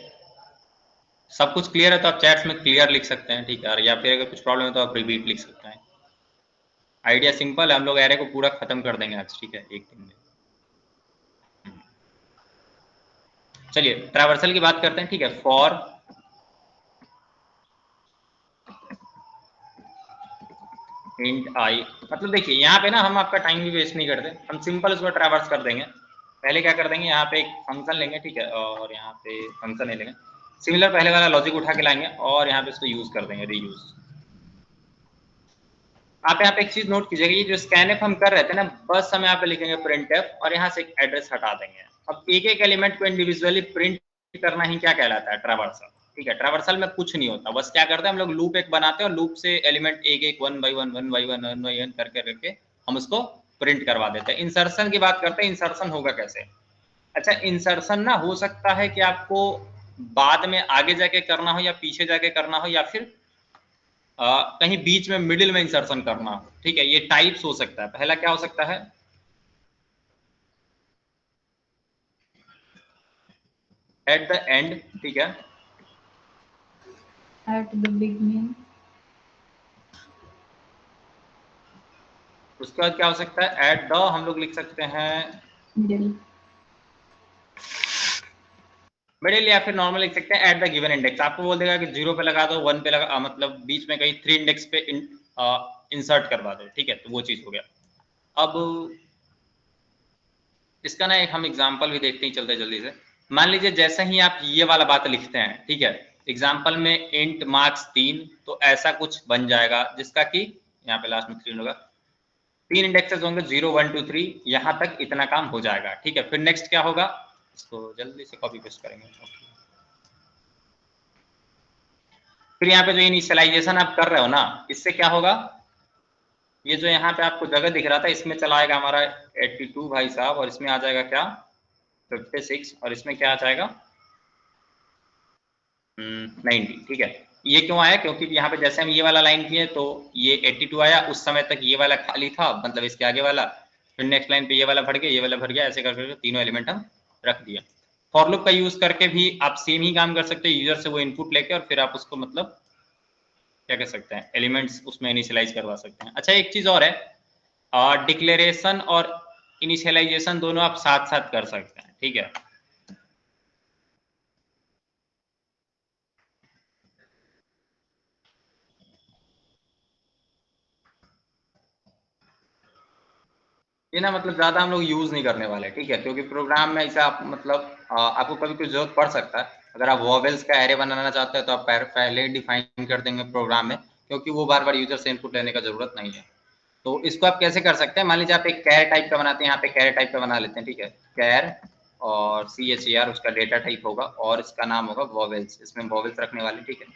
सब कुछ क्लियर है तो आप चैट्स में क्लियर लिख सकते हैं। ठीक है, या फिर अगर कुछ प्रॉब्लम है तो आप रिपीट लिख सकते हैं। आइडिया सिंपल है, हम लोग एरे को पूरा खत्म कर देंगे आज। ठीक है, एक दिन में। चलिए ट्रैवर्सल की बात करते हैं। ठीक है, फॉर इंट आई, मतलब देखिए यहाँ पे ना हम आपका टाइम भी वेस्ट नहीं करते, हम सिंपल इसको ट्रैवर्स कर देंगे। पहले क्या कर देंगे, यहाँ पे एक फंक्शन लेंगे। ठीक है, और यहाँ पे फंक्शन ले लेंगे, सिमिलर पहले वाला लॉजिक उठा के लाएंगे और यहाँ पे इसको यूज कर देंगे, रीयूज। आप यहाँ पे एक चीज नोट कीजिएगा, ये जो स्कैनएफ हम कर रहे थे ना, बस हम यहाँ पे लिखेंगे प्रिंटएफ और यहाँ से एक एड्रेस हटा देंगे। अब एक एक एलिमेंट को इंडिविजुअली प्रिंट करना ही क्या कहलाता है, ट्रैवर्सल। ठीक है, ट्रैवर्सल में कुछ नहीं होता, बस क्या करते हैं हम लोग लूप एक बनाते हैं और लूप से एलिमेंट एक एक वन बाई वन करके हम उसको प्रिंट करवा देते हैं। इंसर्शन की बात करते हैं, इंसर्शन होगा कैसे? अच्छा, इंसर्शन ना हो सकता है कि आपको बाद में आगे जाके करना हो या पीछे जाके करना हो, या फिर कहीं बीच में मिडिल में इंसर्शन करना हो। ठीक है, ये टाइप्स हो सकता है। पहला क्या हो सकता है, एट द एंड। ठीक है, at the beginning, उसके बाद क्या हो सकता है, एट द हम लोग लिख सकते हैं middle, मिडिल, या फिर नॉर्मल लिख सकते हैं एट द गिवन इंडेक्स। आपको बोल देगा कि 0 पे लगा दो, 1 पे लगा, मतलब बीच में कहीं 3 इंडेक्स पे इंसर्ट करवा दो। ठीक है, तो वो चीज हो गया। अब इसका ना एक हम एग्जांपल भी देखते ही चलते जल्दी से। मान लीजिए जैसे ही आप ये वाला बात लिखते हैं, ठीक है, एग्जाम्पल में इंट मार्क्स 3, तो ऐसा कुछ बन जाएगा जिसका कि यहाँ पे लास्ट में 3 होगा, 3 इंडेक्सेस होंगे 0 1 2 3, यहाँ तक इतना काम हो जाएगा। ठीक है, फिर नेक्स्ट क्या होगा, इसको जल्दी से कॉपी पेस्ट करेंगे। फिर यहाँ पे जो इनिशियलाइजेशन आप कर रहे हो ना, इससे क्या होगा, ये जो यहाँ पे आपको जगह दिख रहा था इसमें चला आएगा हमारा 82 भाई साहब, और इसमें आ जाएगा क्या 56, और इसमें क्या आ जाएगा 90। ठीक है, ये क्यों आया, क्योंकि यहाँ पे जैसे हम ये वाला लाइन किए तो ये 82 आया, उस समय तक ये वाला खाली था, मतलब इसके आगे वाला, फिर नेक्स्ट लाइन पे ये वाला भर गया, ये वाला भर गया, ऐसे करके तीनों एलिमेंट हम रख दिया। फॉर लूप का यूज करके भी आप सेम ही काम कर सकते हैं, यूजर से वो इनपुट लेके और फिर आप उसको मतलब क्या कह सकते हैं, एलिमेंट्स उसमें इनिशियलाइज करवा सकते हैं। अच्छा, एक चीज और है, डिक्लेरेशन और इनिशियलाइजेशन दोनों आप साथ साथ कर सकते हैं। ठीक है, ये ना मतलब ज्यादा हम लोग यूज नहीं करने वाले। ठीक है, क्योंकि प्रोग्राम में ऐसा आप मतलब आपको कभी कोई जरूरत पड़ सकता है, अगर आप वॉवेल्स का एरे बनाना चाहते हैं तो आप पहले डिफाइन कर देंगे प्रोग्राम में, क्योंकि वो बार बार यूजर से इनपुट लेने का जरूरत नहीं है। तो इसको आप कैसे कर सकते हैं, मान लीजिए आप एक कैर टाइप का बनाते हैं, यहाँ पे कैर टाइप का बना लेते हैं। ठीक है, कैर और CHAR उसका डेटा टाइप होगा और इसका नाम होगा वॉवेल्स, इसमें वॉवेल्स रखने वाले। ठीक है,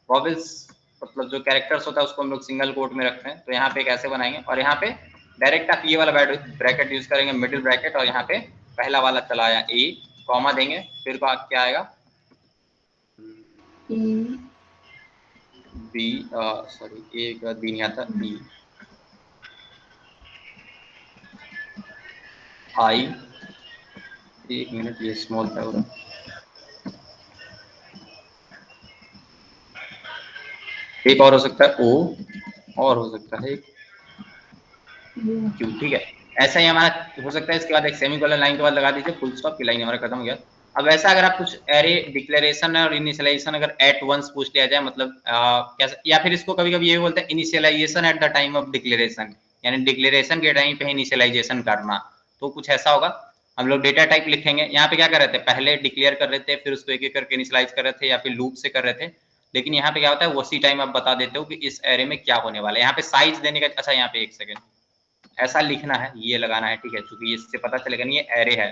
वॉवेल्स मतलब जो कैरेक्टर्स होता है उसको हम लोग सिंगल कोट में रखते हैं, तो यहाँ पे कैसे बनाएंगे, और यहाँ पे डायरेक्ट आप ये वाला ब्रैकेट यूज करेंगे, मिडिल ब्रैकेट, और यहाँ पे पहला वाला चला आया ए, कॉमा देंगे, फिर क्या आएगा बी, सॉरी ए का दी नहीं आता, ई आई, एक मिनट ये स्मॉल था पूरा, एक और हो सकता है ओ, और हो सकता है क्यू। ठीक है, ऐसा ही हमारा हो सकता है। इसके बाद एक सेमीकोलन लाइन के बाद लगा दीजिए फुल स्टॉप की, लाइन हमारा खत्म हो गया। अब ऐसा अगर आप कुछ एरे डिक्लेरेशन और इनिशियलाइजेशन अगर एट वंस पूछ लिया जाए, मतलब कैसे, या फिर इसको कभी कभी ये भी बोलते हैं initialisation at the time of declaration, यानी डिक्लेरेशन के टाइम पे इनिशियलाइजेशन करना, तो कुछ ऐसा होगा। हम लोग डेटा टाइप लिखेंगे, यहाँ पे क्या कर रहे थे, पहले डिक्लेयर कर रहे थे, फिर उसको एक एक करके इनिशियलाइज कर रहे थे, या फिर लूप से कर रहे थे। लेकिन यहाँ पे क्या होता है, उसी टाइम आप बता देते हो कि इस एरे में क्या होने वाला है। यहाँ पे साइज देने का, अच्छा यहाँ पे एक सेकेंड, ऐसा लिखना है, ये लगाना है। ठीक है, क्योंकि इससे पता चलेगा नहीं ये एरे है,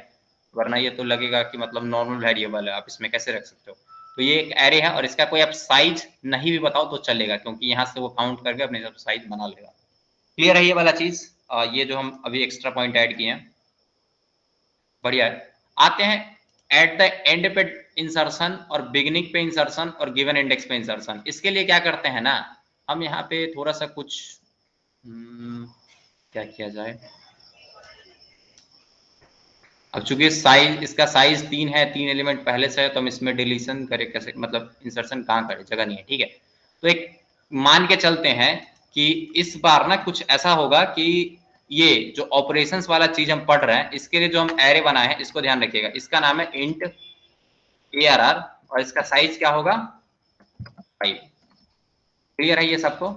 वरना ये तो लगेगा कि मतलब नॉर्मल वेरिएबल है, आप इसमें कैसे रख सकते हो। तो ये एक एरे है और इसका कोई आप साइज नहीं भी बताओ तो चलेगा, क्योंकि यहाँ से वो काउंट करके अपने हिसाब से साइज बना लेगा। क्लियर है ये वाला चीज, ये जो हम अभी एक्स्ट्रा पॉइंट ऐड किए हैं, बढ़िया है। आते हैं एट द एंड पे इंसर्शन और बिगिनिंग पे इंसर्शन और गिवन इंडेक्स पे इंसर्शन। इसके लिए क्या करते हैं ना, हम यहाँ पे थोड़ा सा कुछ क्या किया जाए। अब चूंकि साइज, इसका साइज 3 है, 3 एलिमेंट पहले से है, तो हम इसमें डिलीशन करें कैसे, मतलब इंसर्शन कहाँ करें, जगह नहीं है। ठीक है, तो एक मान के चलते हैं कि इस बार ना कुछ ऐसा होगा कि ये जो ऑपरेशंस वाला चीज हम पढ़ रहे हैं, इसके लिए जो हम एरे बनाए हैं, इसको ध्यान रखिएगा, इसका नाम है इंट ARR और इसका साइज क्या होगा 5। क्लियर है ये सबको,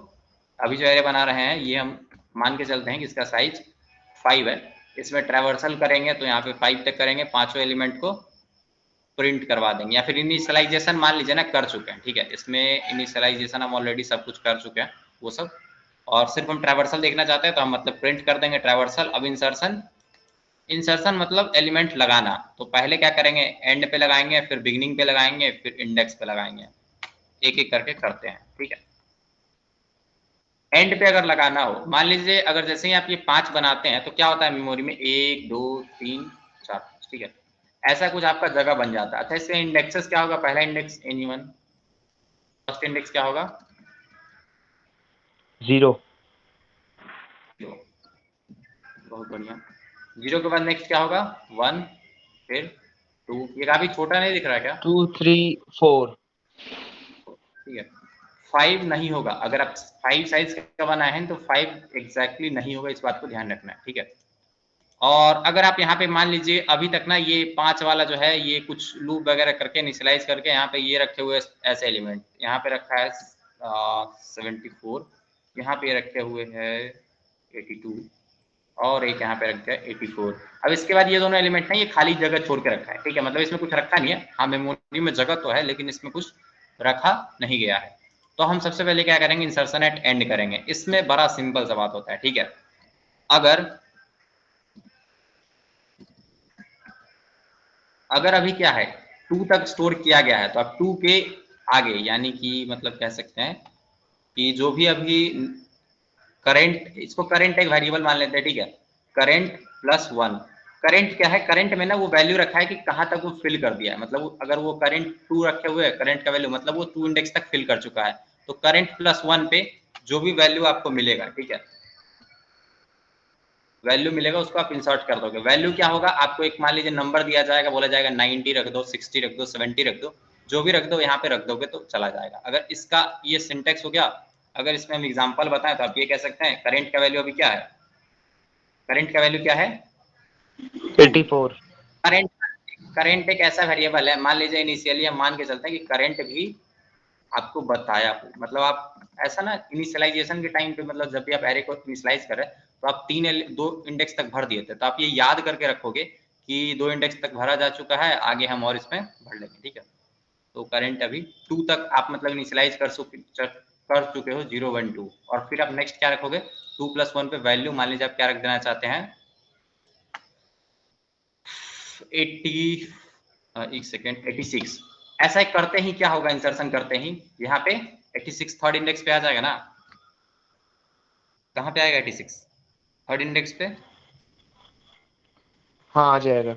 अभी जो एरे बना रहे हैं ये हम मान के चलते हैं कि इसका साइज 5 है। इसमें ट्रैवर्सल करेंगे तो यहाँ पे 5 तक करेंगे, पांचों एलिमेंट को प्रिंट करवा देंगे, या फिर इनिशियलाइजेशन मान लीजिए ना कर चुके हैं। ठीक है, इसमें इनिशियलाइजेशन हम ऑलरेडी सब कुछ कर चुके हैं वो सब, और सिर्फ हम ट्रैवर्सल देखना चाहते हैं तो हम मतलब प्रिंट कर देंगे ट्रैवर्सल। अब इंसर्शन, इंसर्शन मतलब एलिमेंट लगाना, तो पहले क्या करेंगे, एंड पे लगाएंगे, फिर बिगिनिंग पे लगाएंगे, फिर इंडेक्स पे लगाएंगे, एक एक करके करते हैं। ठीक है, एंड पे अगर लगाना हो, मान लीजिए अगर जैसे ही आप ये 5 बनाते हैं तो क्या होता है मेमोरी में 1 2 3 4, ठीक है, ऐसा कुछ आपका जगह बन जाता है। अच्छा, इससे इंडेक्सेस क्या होगा, पहला इंडेक्स एनी1, फर्स्ट इंडेक्स क्या होगा 0। बहुत बढ़िया, 0 के बाद नेक्स्ट क्या होगा 1, फिर 2, ये काफी छोटा नहीं दिख रहा है क्या, 2 3 4। ठीक है, 5 नहीं होगा, अगर आप 5 साइज का बनाए हैं तो 5 एग्जैक्टली नहीं होगा, इस बात को ध्यान रखना है। ठीक है, और अगर आप यहाँ पे मान लीजिए अभी तक ना ये 5 वाला जो है ये कुछ लूप वगैरह करके इनिशियलाइज करके यहाँ पे ये रखे हुए ऐसे एलिमेंट, यहाँ पे रखा है 74, यहाँ पे रखे हुए है 82 और एक यहाँ पे रखा है 84। अब इसके बाद ये दोनों एलिमेंट ना ये खाली जगह छोड़ के रखा है। ठीक है, मतलब इसमें कुछ रखा नहीं है, हाँ मेमोरी में जगह तो है लेकिन इसमें कुछ रखा नहीं गया है। तो हम सबसे पहले क्या करेंगे, इंसर्शन एट एंड करेंगे। इसमें बड़ा सिंपल सा बात होता है, ठीक है। अगर अभी क्या है 2 तक स्टोर किया गया है, तो अब 2 के आगे यानी कि मतलब कह सकते हैं कि जो भी अभी करंट, इसको करंट एक वेरिएबल मान लेते हैं, ठीक है। करंट प्लस 1, करंट क्या है, करंट में ना वो वैल्यू रखा है कि कहाँ तक वो फिल कर दिया है। मतलब अगर वो करंट 2 रखे हुए है, करंट का वैल्यू मतलब वो 2 इंडेक्स तक फिल कर चुका है। तो करंट प्लस 1 पे जो भी वैल्यू आपको मिलेगा, ठीक है, वैल्यू मिलेगा उसको आप इंसर्ट कर दोगे। वैल्यू क्या होगा, आपको एक मान लीजिए नंबर दिया जाएगा, बोला जाएगा 90 रख दो, 60 रख दो, 70 रख दो, जो भी रख दो यहाँ पे रख दोगे तो चला जाएगा। अगर इसका ये सिंटेक्स हो गया। अगर इसमें हम एग्जांपल बताएं तो आप ये कह सकते हैं करंट का वैल्यू अभी क्या है, करंट का वैल्यू क्या है 84। करंट, करंट एक ऐसा वेरिएबल है, मान लीजिए इनिशियली हम मान के चलते हैं कि करंट भी आपको बताया हो। मतलब आप ऐसा ना इनिशियलाइजेशन के टाइम पे, मतलब जब भी आप एरे को इनिशियलाइज कर रहे हैं तो आप 2 इंडेक्स तक भर दिए थे, तो आप ये याद करके रखोगे कि 2 इंडेक्स तक भरा जा चुका है, आगे हम और इसमें भर लेंगे, ठीक है। तो करंट अभी 2 तक आप मतलब इनिशियलाइज कर चुके हो 0 1 2, और फिर आप नेक्स्ट क्या रखोगे 2 + 1 पे वैल्यू मान लीजिए आप क्या रख देना चाहते हैं 80, एक सेकेंड 86। ऐसा ही करते ही क्या होगा, इंसर्शन करते ही यहाँ पे 86 थर्ड इंडेक्स पे आ जाएगा ना। कहाँ पे आएगा 86 थर्ड इंडेक्स पे, हाँ आ जाएगा।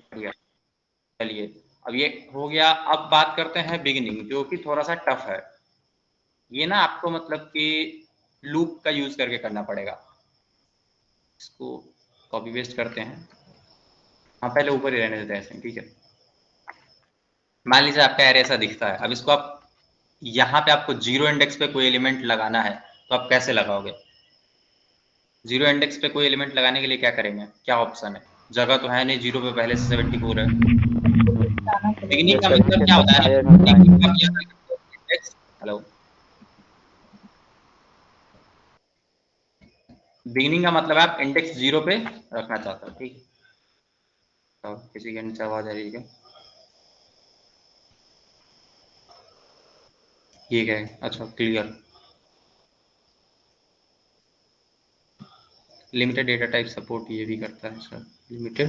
चलिए अब ये हो गया। अब बात करते हैं बिगिनिंग, जो कि थोड़ा सा टफ है। ये ना आपको मतलब कि लूप का यूज करके करना पड़ेगा। इसको कॉपी पेस्ट करते हैं। हाँ पहले ऊपर ही रहने देते हैं ऐसे, ठीक है। मान लीजिए आपका एरे ऐसा दिखता है। अब इसको आप यहाँ पे आपको 0 इंडेक्स पे कोई एलिमेंट लगाना है, तो आप कैसे लगाओगे। 0 इंडेक्स पे कोई एलिमेंट लगाने के लिए क्या करेंगे, क्या ऑप्शन है, जगह तो है नहीं, 0 पे पहले से 74 है। बिगिनिंग का मतलब क्या होता है ना, बिगिनिंग का इंडेक्स, हेलो, बिगिनिंग का मतलब आप इंडेक्स 0 पे रखना चाहते हो, ठीक है। तो किसी के नीचे आवाज आ रही है, ठीक है, अच्छा clear. Limited data type support ये भी करता है सर, लिमिटेड।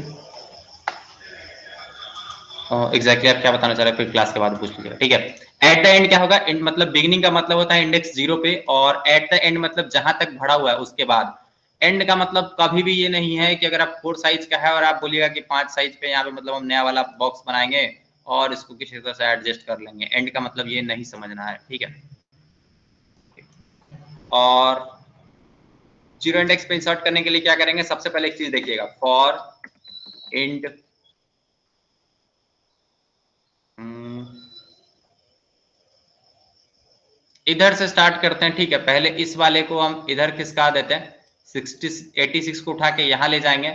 एग्जैक्टली आप क्या बताना चाह रहे हैं, फिर क्लास के बाद पूछ लीजिएगा, ठीक है। एट द एंड क्या होगा, मतलब बिगिनिंग का मतलब होता है इंडेक्स 0 पे, और एट द एंड मतलब जहां तक भरा हुआ है उसके बाद। एंड का मतलब कभी भी ये नहीं है कि अगर आप 4 साइज का है और आप बोलिएगा कि 5 साइज पे यहाँ पे मतलब हम नया वाला बॉक्स बनाएंगे और इसको किसी तरह से एडजस्ट कर लेंगे। एंड का मतलब ये नहीं समझना है, ठीक है। और 0 इंडेक्स पे इंसर्ट करने के लिए क्या करेंगे, सबसे पहले एक चीज देखिएगा, फॉर इंड इधर से स्टार्ट करते हैं, ठीक है। पहले इस वाले को हम इधर खिसका देते हैं, 86 को उठा के यहाँ ले जाएंगे,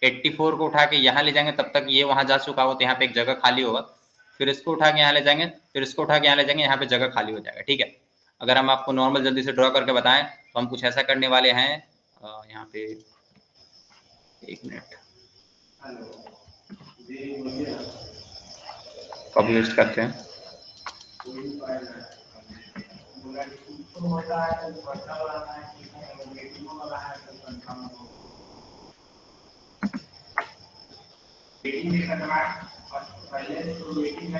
84 को उठा के यहाँ ले जाएंगे, तब तक ये वहां जा चुका हो तो यहाँ पे एक जगह खाली होगा। फिर इसको उठा के यहाँ ले जाएंगे, फिर इसको उठा के यहाँ ले जाएंगे, यहाँ पे जगह खाली हो जाएगा, ठीक है। अगर हम आपको नॉर्मल जल्दी से ड्रॉ करके बताएं तो हम कुछ ऐसा करने वाले हैं, यहाँ पे एक मिनट कॉपी पेस्ट करते हैं।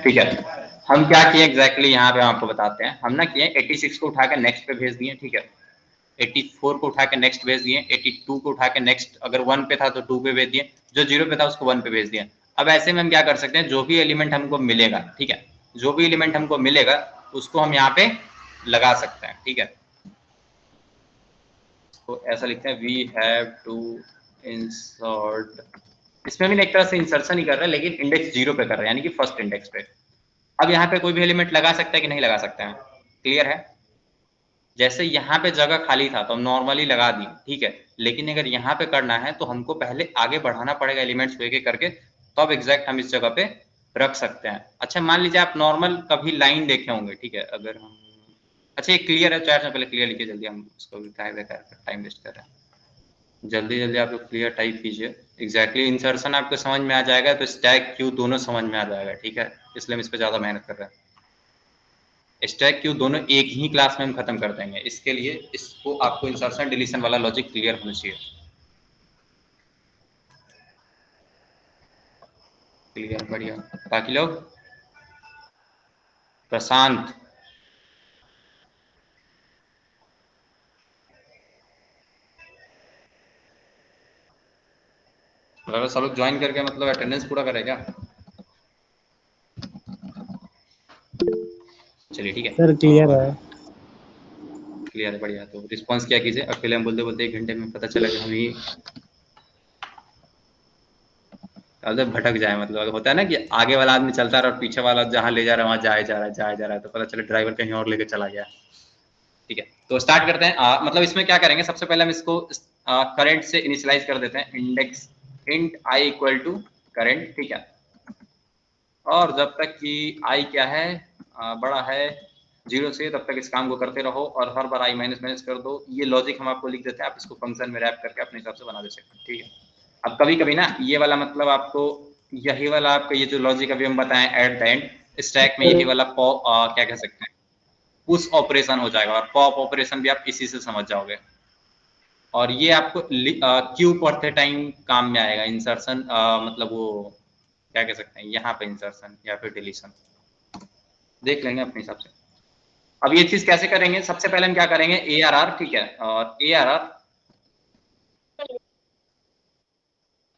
ठीक है, हम क्या किए एग्जैक्टली यहाँ पे हम आपको बताते हैं। हम ना किए 86 को उठा के नेक्स्ट पे भेज दिए, ठीक है। 84 को उठा के नेक्स्ट भेज दिए, 82 को उठा के नेक्स्ट, अगर 1 पे था तो 2 पे भेज दिए, जो 0 पे था उसको 1 पे भेज दिए। अब ऐसे में हम क्या कर सकते हैं, जो भी एलिमेंट हमको मिलेगा, ठीक है, जो भी एलिमेंट हमको मिलेगा उसको हम यहाँ पे लगा सकते हैं, ठीक है। तो ऐसा लिखते हैं, वी हैव टू इंसर्ट, इसमें भी एक तरह से इंसर्शन ही कर रहे हैं लेकिन इंडेक्स 0 पे कर रहे हैं, यानी कि फर्स्ट इंडेक्स पे। अब यहाँ पे कोई भी एलिमेंट लगा सकता है कि नहीं लगा सकते हैं, क्लियर है। जैसे यहाँ पे जगह खाली था तो हम नॉर्मली लगा दिए, ठीक है। लेकिन अगर यहाँ पे करना है तो हमको पहले आगे बढ़ाना पड़ेगा एलिमेंट्स को एक एक करके, तब तो एग्जैक्ट हम इस जगह पे रख सकते हैं। अच्छा मान लीजिए आप नॉर्मल कभी लाइन देखे होंगे, ठीक है। अगर हम, अच्छा ये क्लियर है, चैट में पहले क्लियर लिखिए जल्दी, हम उसको भी टाइम वेस्ट कर रहे हैं। जल्दी जल्दी आप लोग क्लियर टाइप कीजिए। एग्जैक्टली इंसर्शन आपको समझ में आ जाएगा तो स्टैक क्यू दोनों समझ में आ जाएगा, ठीक है। इसलिए हम इस पर ज़्यादा मेहनत कर रहे हैं। स्टैक क्यू दोनों एक ही क्लास में हम खत्म कर देंगे। इसके लिए इसको आपको इंसर्शन डिलीशन वाला लॉजिक क्लियर होना चाहिए। क्लियर, बढ़िया। बाकी लोग? प्रशांत, अगर सब लोग ज्वाइन करके मतलब अटेंडेंस पूरा करे क्या? चलिए ठीक है सर क्लियर है। क्लियर है, बढ़िया। तो रिस्पांस क्या कीजिए, अकेले हम बोलते बोलते 1 घंटे में पता चला कि हम ही भटक जाए। मतलब अगर होता है ना कि आगे वाला आदमी चलता रहा और पीछे वाला जहाँ ले जा रहा है वहाँ जाए जा रहा है तो पता चले ड्राइवर कहीं और लेके चला गया। ठीक है, तो स्टार्ट करते हैं। मतलब इसमें क्या करेंगे, सबसे पहले हम इसको करंट से इनिशियलाइज कर देते हैं। Index int I equal to current, ठीक है। और जब तक कि आई क्या है, बड़ा है 0 से, तब तक इस काम को करते रहो और हर बार आई माइनस माइनस कर दो। ये लॉजिक हम आपको लिख देते हैं, आप इसको फंक्शन में रैप करके अपने हिसाब से बना दे सकते हैं, ठीक है। अब कभी कभी ना ये वाला मतलब आपको यही वाला आपका ये जो लॉजिक अभी हम बताएं एट द एंड स्टैक में यही वाला क्या कह सकते हैं, पुश ऑपरेशन हो जाएगा और पॉप ऑपरेशन भी आप इसी से समझ जाओगे। और ये आपको क्यू पढ़ते टाइम काम में आएगा। इंसर्शन मतलब वो क्या कह सकते हैं, यहाँ पे इंसर्शन या फिर डिलीशन देख लेंगे अपने हिसाब से। अब ये चीज कैसे करेंगे, सबसे पहले हम क्या करेंगे, ए आर आर, ठीक है। और A R R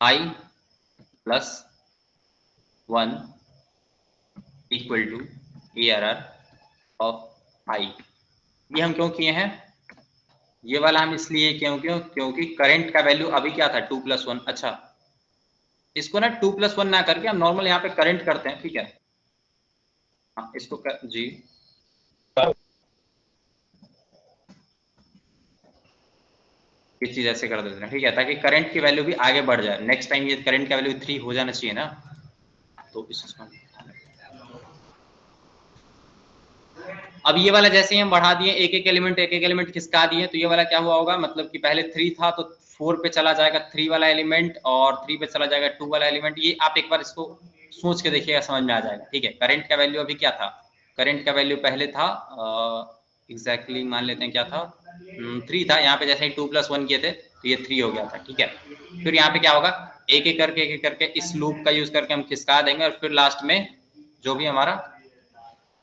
I plus 1 equal to A R R of I. ये हम क्यों किए हैं, ये वाला हम इसलिए क्योंकि करंट का वैल्यू अभी क्या था 2 + 1। अच्छा, इसको ना 2 + 1 ना करके हम नॉर्मल यहाँ पे करंट करते हैं, ठीक है। हाँ, इसको जी ये चीज ऐसे कर देते हैं, ठीक है, ताकि करंट की वैल्यू भी आगे बढ़ जाए। नेक्स्ट टाइम ये करंट का वैल्यू 3 हो जाना चाहिए ना, तो इसको अब ये वाला जैसे ही हम बढ़ा दिए, एक एक एलिमेंट खिसका दिए, तो ये वाला क्या हुआ होगा, मतलब कि पहले 3 था तो 4 पे चला जाएगा 3 वाला एलिमेंट और 3 पे चला जाएगा 2 वाला एलिमेंट। ये आप एक बार इसको सोच के देखिएगा, समझ में आ जाएगा, ठीक है। करंट का वैल्यू अभी क्या था, करंट का वैल्यू पहले था एग्जैक्टली मान लेते हैं क्या था, 3 था। यहाँ पे जैसे ही 2 + 1 किए थे तो ये 3 हो गया था, ठीक है। फिर यहाँ पे क्या होगा, एक एक करके इस लूप का यूज करके हम खिसका देंगे और फिर लास्ट में जो भी हमारा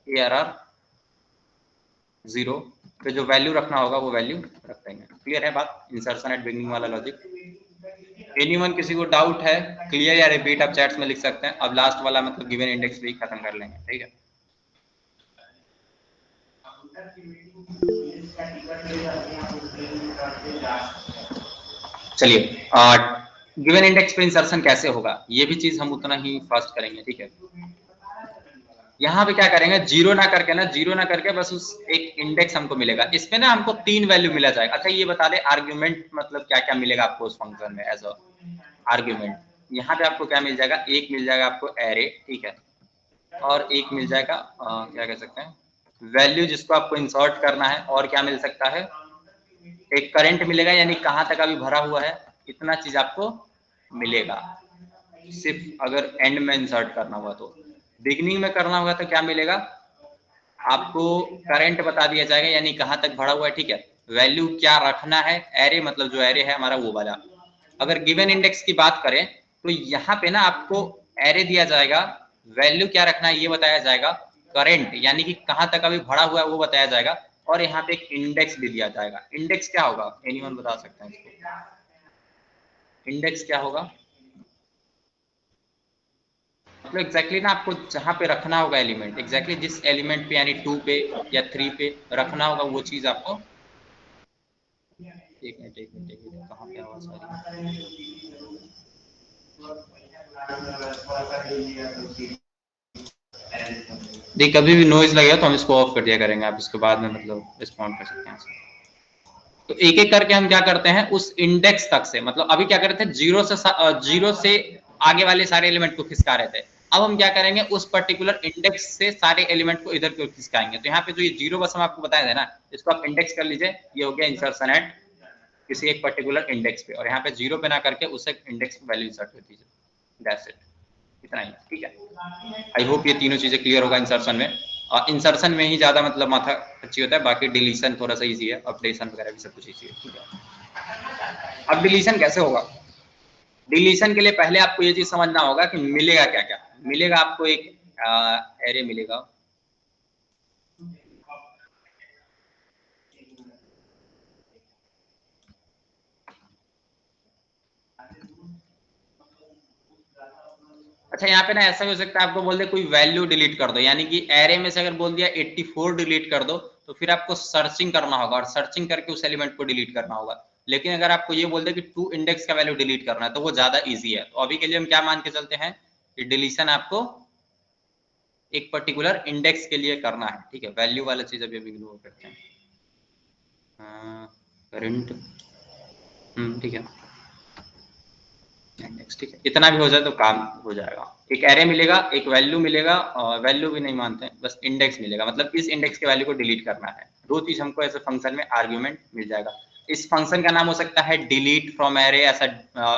ए आर आर 0 पे जो वैल्यू रखना होगा वो वैल्यू रख देंगे। क्लियर है बात, इंसर्शन एट बिगिनिंग वाला लॉजिक। एनीवन किसी को डाउट है, क्लियर या रिपीट आप चैट्स में लिख सकते हैं। अब लास्ट वाला मतलब गिवन इंडेक्स भी खत्म कर लेंगे, ठीक है। चलिए, गिवन इंडेक्स पे इंसर्शन कैसे होगा, ये भी चीज हम उतना ही फास्ट करेंगे, ठीक है। यहाँ पे क्या करेंगे, जीरो ना करके बस उस एक इंडेक्स हमको मिलेगा। इसमें ना हमको 3 वैल्यू मिला जाएगा। अच्छा ये बता दे आर्ग्यूमेंट मतलब क्या क्या मिलेगा आपको उस फंक्शन में एज अ आर्ग्यूमेंट। यहाँ पे आपको क्या मिल जाएगा, एक मिल जाएगा आपको एरे, ठीक है। और एक मिल जाएगा क्या कह सकते हैं, वैल्यू जिसको आपको इंसर्ट करना है। और क्या मिल सकता है, एक करंट मिलेगा, यानी कहाँ तक अभी भरा हुआ है, इतना चीज आपको मिलेगा। सिर्फ अगर एंड में इंसर्ट करना हुआ तो, बिगनिंग में करना होगा तो क्या मिलेगा, आपको करंट बता दिया जाएगा, यानी कहाँ तक भरा हुआ है, ठीक है। वैल्यू क्या रखना है, एरे मतलब जो एरे है हमारा वो वाला। अगर गिवन इंडेक्स की बात करें तो यहाँ पे ना आपको एरे दिया जाएगा, वैल्यू क्या रखना है ये बताया जाएगा, करंट यानी कि कहाँ तक अभी भरा हुआ है वो बताया जाएगा, और यहाँ पे एक इंडेक्स भी दिया जाएगा। इंडेक्स क्या होगा, एनीवन बता सकते हैं इसको, इंडेक्स क्या होगा, मतलब एग्जैक्टली ना आपको जहाँ पे रखना होगा एलिमेंट, एग्जैक्टली जिस एलिमेंट पे यानी 2 पे या 3 पे रखना होगा वो चीज आपको। एक मिनट कहाँ पे आवाज आ रही है, देख कभी भी नॉइज लगेगा तो हम इसको ऑफ कर दिया करेंगे, आप इसके बाद में मतलब रिस्पॉन्ड कर सकते हैं। तो एक एक करके हम क्या करते हैं उस इंडेक्स तक से, मतलब अभी क्या कर रहे थे, जीरो से आगे वाले सारे एलिमेंट को खिसका रहे थे। अब हम क्या करेंगे, उस पर्टिकुलर इंडेक्स से सारे एलिमेंट को इधर को खिसकाएंगे। तो यहाँ पे जो ये 0 बस हम आपको बताया था ना, इसको आप इंडेक्स कर लीजिए, ये हो गया इंसर्शन एट किसी एक पर्टिकुलर इंडेक्स पे, और यहाँ पे 0 पे ना करके उसे इंडेक्स वैल्यू इंसर्ट कर दीजिए। दैट्स इट, इतना ही, ठीक है। आई होप ये तीनों चीजें क्लियर होगा इंसर्शन में। इंसर्शन में ही ज्यादा मतलब माथा अच्छी होता है, बाकी डिलीशन थोड़ा सा इजी है, अपडेशन वगैरह भी सब कुछ इजी है, ठीक है। अब डिलीशन कैसे होगा? डिलीशन के लिए पहले आपको ये चीज समझना होगा कि मिलेगा क्या क्या। मिलेगा आपको एक एरे मिलेगा, अच्छा यहाँ पे ना ऐसा भी हो सकता है आपको बोल दे कोई वैल्यू डिलीट कर दो, यानी कि एरे में से अगर बोल दिया 84 डिलीट कर दो तो फिर आपको सर्चिंग करना होगा और सर्चिंग करके उस एलिमेंट को डिलीट करना होगा। लेकिन अगर आपको ये बोल दे कि 2 इंडेक्स का वैल्यू डिलीट करना है तो वो ज्यादा इजी है। तो अभी के लिए हम क्या मान के चलते हैं कि डिलीशन आपको एक पर्टिकुलर इंडेक्स के लिए करना है, ठीक है। वैल्यू वाला चीज अभी इग्नोर करते हैं, करंट, ठीक है, इंडेक्स, ठीक है। इतना भी हो जाए तो काम हो जाएगा। एक एरे मिलेगा, एक वैल्यू मिलेगा, और वैल्यू भी नहीं मानते हैं, बस इंडेक्स मिलेगा, मतलब इस इंडेक्स के वैल्यू को डिलीट करना है। दो चीज हमको ऐसे फंक्शन में आर्ग्यूमेंट मिल जाएगा। इस फंक्शन का नाम हो सकता है डिलीट फ्रॉम एरे, ऐसा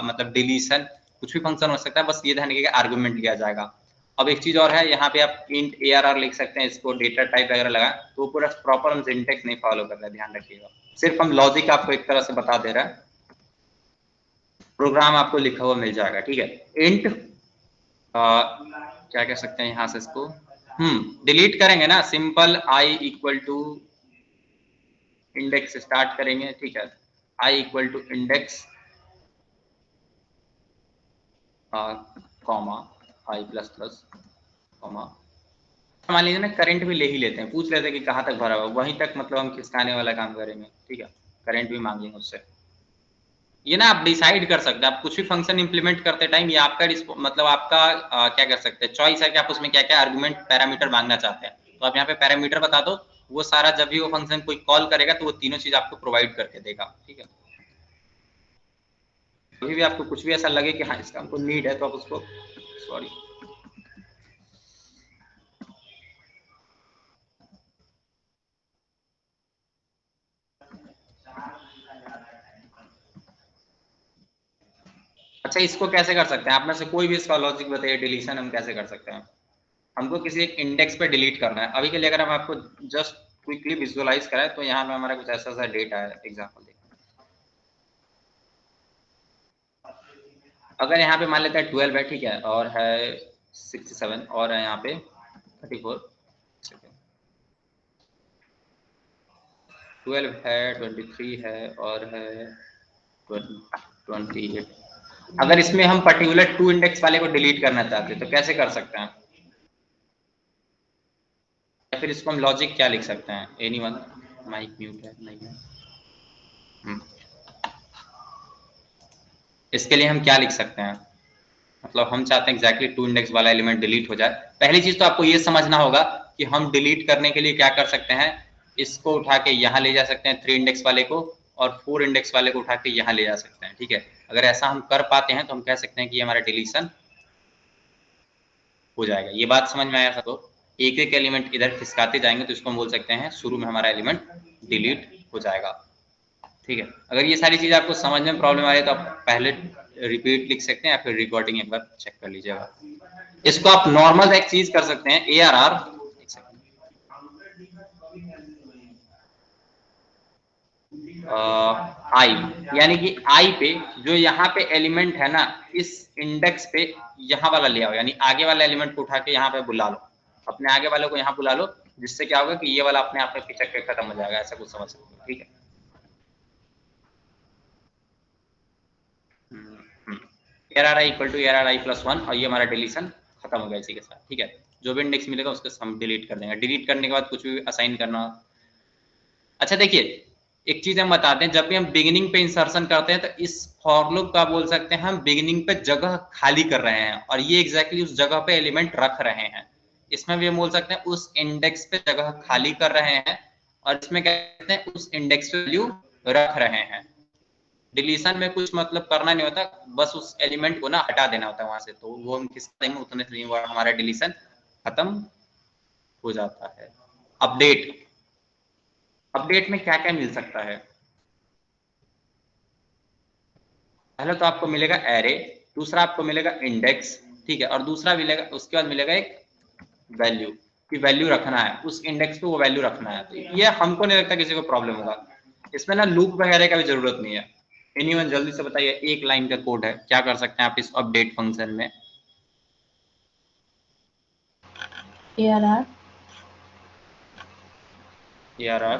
मतलब डिलीशन, कुछ भी फंक्शन हो सकता है, बस ये ध्यान रखिएगा आर्ग्यूमेंट लिया जाएगा। अब एक चीज और है, यहाँ पे आप इंट ARR लिख सकते हैं, इसको डेटा टाइप वगैरह लगा, तो पूरा प्रॉपर हम सिंटेक्स नहीं फॉलो कर रहे हैं, ध्यान रखिएगा। सिर्फ हम लॉजिक आपको एक तरह से बता दे रहे हैं, प्रोग्राम आपको लिखा हुआ मिल जाएगा, ठीक है। इंट क्या कह सकते हैं यहाँ से इसको, डिलीट करेंगे ना, simple I equal to index start करेंगे, ठीक है। I equal to index comma I plus plus comma, मान लीजिए ना करंट भी ले ही लेते हैं, पूछ लेते हैं कि कहाँ तक भरा हुआ, वहीं तक मतलब हम खिसकाने वाला काम करेंगे, ठीक है। करंट भी मांगेंगे उससे। ये ना आप डिसाइड कर सकते हैं, आप कुछ भी फंक्शन इंप्लीमेंट करते टाइम ये आपका मतलब आपका क्या कर सकते हैं, चॉइस है कि आप उसमें क्या क्या आर्गुमेंट पैरामीटर मांगना चाहते हैं। तो आप यहाँ पे पैरामीटर बता दो, वो सारा जब भी वो फंक्शन कोई कॉल करेगा तो वो तीनों चीज आपको प्रोवाइड करके देगा, ठीक है। कभी भी आपको कुछ भी ऐसा लगे कि हाँ इसका हमको नीड है तो आप उसको, सॉरी, अच्छा इसको कैसे कर सकते हैं, आप में से कोई भी इसका लॉजिक बताइए, डिलीशन हम कैसे कर सकते हैं। हमको किसी एक इंडेक्स पे डिलीट करना है। अभी के लिए अगर हम आपको जस्ट क्विकली विजुअलाइज करें तो यहाँ पे हमारा कुछ ऐसा सा डेटा है, एग्जांपल देखिए। अगर यहाँ पे मान लेते हैं 12 है, ठीक है, और है 67 और है यहाँ पे 34, 12 है, 23 है और है 28। अगर इसमें हम पर्टिकुलर 2 इंडेक्स वाले को डिलीट करना चाहते हैं तो कैसे कर सकते हैं, या फिर इसको हम लॉजिक क्या लिख सकते हैं, एनीवन, माइक म्यूट है, नहीं है। इसके लिए हम क्या लिख सकते हैं, मतलब हम चाहते हैं एग्जैक्टली 2 इंडेक्स वाला एलिमेंट डिलीट हो जाए। पहली चीज तो आपको ये समझना होगा कि हम डिलीट करने के लिए क्या कर सकते हैं, इसको उठा के यहाँ ले जा सकते हैं 3 इंडेक्स वाले को, और 4 इंडेक्स वाले को उठा के यहाँ ले जा सकते हैं, ठीक है। अगर ऐसा हम कर पाते हैं तो हम कह सकते हैं कि हमारा डिलीशन हो जाएगा। ये बात समझ में आया सबको? एक एक एलिमेंट इधर खिसकाते जाएंगे तो इसको हम बोल सकते हैं शुरू में हमारा एलिमेंट डिलीट हो जाएगा, ठीक है। अगर ये सारी चीज आपको समझ में प्रॉब्लम आ रही है तो आप पहले रिपीट लिख सकते हैं या फिर रिकॉर्डिंग एक बार चेक कर लीजिएगा। इसको आप नॉर्मल एक चीज कर सकते हैं, ARR आई, यानी कि आई पे जो यहाँ पे एलिमेंट है ना, इस इंडेक्स पे यहाँ वाला ले आओ, यानी आगे वाला एलिमेंट को उठा के यहाँ पे बुला लो, अपने आगे वाले को यहाँ बुला लो, जिससे क्या होगा कि ये वाला अपने आप में पिचक के खत्म हो जाएगा, ऐसा कुछ समझ सकते हो, ठीक है। ARR equal to ARR plus 1, और ये हमारा डिलीशन खत्म हो गया इसी के साथ, ठीक है। जो भी इंडेक्स मिलेगा उसको हम डिलीट कर देंगे। डिलीट करने के बाद कुछ भी असाइन करना। अच्छा देखिए, एक चीज हम बताते हैं, जब भी हम बिगिनिंग पे इंसर्शन करते हैं तो इस फॉर लूप का बोल सकते हैं हम बिगिनिंग पे जगह खाली कर रहे हैं, और ये एग्जैक्टली उस जगह पे एलिमेंट रख रहे हैं। इसमें भी हम बोल सकते हैं उस इंडेक्स पे जगह खाली कर रहे हैं, और इसमें कहते हैं उस इंडेक्स पे वैल्यू रख रहे हैं। डिलीशन में कुछ मतलब करना नहीं होता, बस उस एलिमेंट को ना हटा देना होता है वहां से, तो वो हम किस टाइम में उतने से हमारा डिलीशन खत्म हो जाता है। अपडेट, अपडेट में क्या क्या मिल सकता है, पहले तो आपको मिलेगा एरे, दूसरा आपको मिलेगा इंडेक्स, ठीक है, और दूसरा मिलेगा, उसके बाद मिलेगा एक वैल्यू। की वैल्यू रखना है, उस इंडेक्स पे वो वैल्यू रखना है। तो ये हमको नहीं लगता किसी को प्रॉब्लम होगा, इसमें ना लूप वगैरह का भी जरूरत नहीं है। एनीवन जल्दी से बताइए, एक लाइन का कोड है, क्या कर सकते हैं आप इस अपडेट फंक्शन में? ARR ARR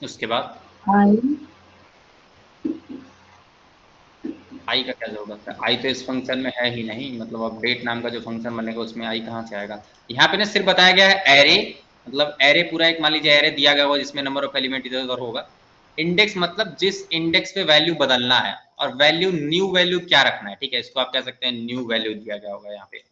उसके बाद आई का क्या जरूरत है? आई तो इस फंक्शन में है ही नहीं, मतलब अपडेट नाम का जो फंक्शन बनेगा उसमें आई कहाँ से आएगा? यहाँ पे ना सिर्फ बताया गया है एरे, मतलब एरे पूरा एक मान लीजिए एरे दिया गया होगा जिसमें नंबर ऑफ एलिमेंट इधर उधर होगा। इंडेक्स मतलब जिस इंडेक्स पे वैल्यू बदलना है, और वैल्यू न्यू वैल्यू क्या रखना है, ठीक है, इसको आप कह सकते हैं न्यू वैल्यू दिया गया होगा, यहाँ पे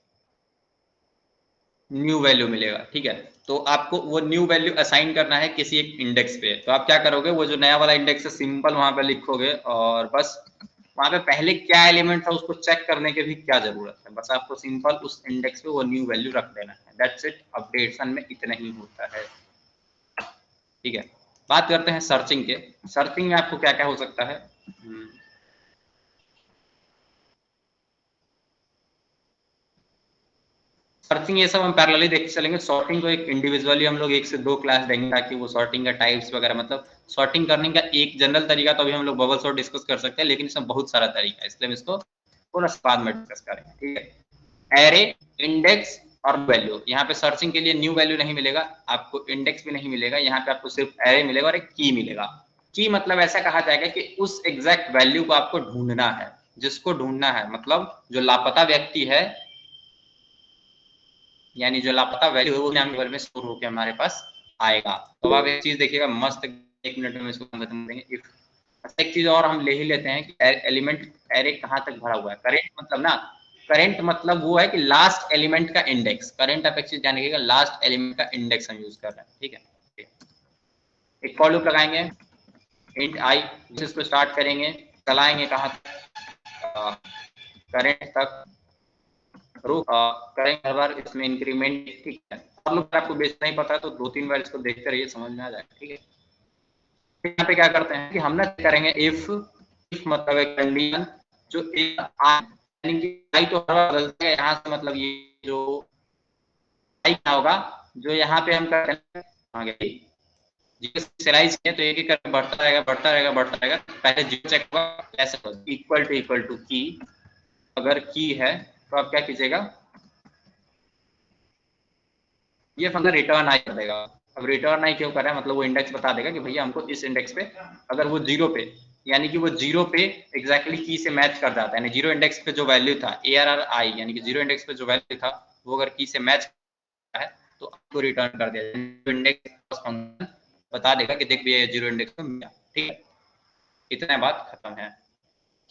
न्यू वैल्यू मिलेगा, ठीक है। तो आपको वो न्यू वैल्यू असाइन करना है किसी एक इंडेक्स पे, तो आप क्या करोगे, वो जो नया वाला इंडेक्स है सिंपल वहां पे लिखोगे, और बस वहां पे पहले क्या एलिमेंट था उसको चेक करने की भी क्या जरूरत है, बस आपको सिंपल उस इंडेक्स पे वो न्यू वैल्यू रख देना है, दैट्स इट। अपडेशन में इतना ही होता है, ठीक है। बात करते हैं सर्चिंग के। सर्चिंग में आपको क्या क्या हो सकता है? सर्चिंग ये सब हम पैरेलली देखते चलेंगे। सॉर्टिंग को एक इंडिविजुअली हम लोग 1 से 2 क्लास देंगे, ताकि वो सॉर्टिंग का टाइप्स वगैरह, मतलब सॉर्टिंग करने का एक जनरल तरीका तो अभी हम लोग बबल सॉर्ट डिस्कस कर सकते हैं, लेकिन इसमें बहुत सारा तरीका है, इसलिए हम इसको थोड़ा सा बाद में डिस्कस करेंगे, ठीक है। एरे, इंडेक्स और वैल्यू। यहाँ पे सर्चिंग के लिए न्यू वैल्यू नहीं मिलेगा आपको, इंडेक्स भी नहीं मिलेगा, यहाँ पे आपको सिर्फ एरे मिलेगा और एक की मिलेगा। की मतलब ऐसा कहा जाएगा कि उस एग्जैक्ट वैल्यू को आपको ढूंढना है, जिसको ढूंढना है, मतलब जो लापता व्यक्ति है, यानी जो लापता वैल्यू है वो नाम में स्टोर होकर हमारे पास आएगा। तो आप एक चीज देखिएगा मस्त, 1 मिनट में इसको खत्म करेंगे। इफ एक चीज और हम ले ही लेते हैं कि एलिमेंट एरे कहाँ तक भरा हुआ है। करेंट मतलब ना, करेंट मतलब वो है कि लास्ट एलिमेंट का इंडेक्स। करेंट आप एक चीज जान लीजिएगा, लास्ट एलिमेंट का इंडेक्स हम यूज कर रहे हैं, ठीक है। एक फॉर लूप लगाएंगे, इंट आई, जिसको स्टार्ट करेंगे, चलाएंगे कहाँ तक, करेंट तक, करेंगे हर बार इसमें इंक्रीमेंट, ठीक है। और लोग आपको बेस नहीं पता है तो 2-3 बार इसको देखते रहिए, समझ में आ जाएगा, ठीक है। यहाँ पे क्या करते हैं कि हम ना करेंगे इफ मतलब एक कंडीशन जो एक यानी कि आई तो हर बार बदलता है, यहाँ से मतलब ये जो आई क्या होगा, जो यहाँ पे हम करते हैं आगे सिलाइज किया तो एक एक करके बढ़ता रहेगा बढ़ता रहेगा बढ़ता रहेगा। पहले जीरो चेक होगा, ऐसे इक्वल टू की, अगर की है तो आप क्या कीजिएगा, ये फंक्शन रिटर्न आई कर देगा। अब रिटर्न आई क्यों कर रहा है, मतलब वो इंडेक्स बता देगा कि भैया हमको इस इंडेक्स पे, अगर वो जीरो पे, यानी कि वो जीरो पे एग्जैक्टली की से मैच कर जाता है, यानी जीरो इंडेक्स पे जो वैल्यू था ARRI, यानी कि जीरो इंडेक्स पे जो वैल्यू था वो अगर की से मैच करता है तो आपको रिटर्न कर देगा। इंडेक्स फंक्शन बता देगा कि देख भैया जीरो इंडेक्स पे मिला, ठीक है। इतना बात खत्म है।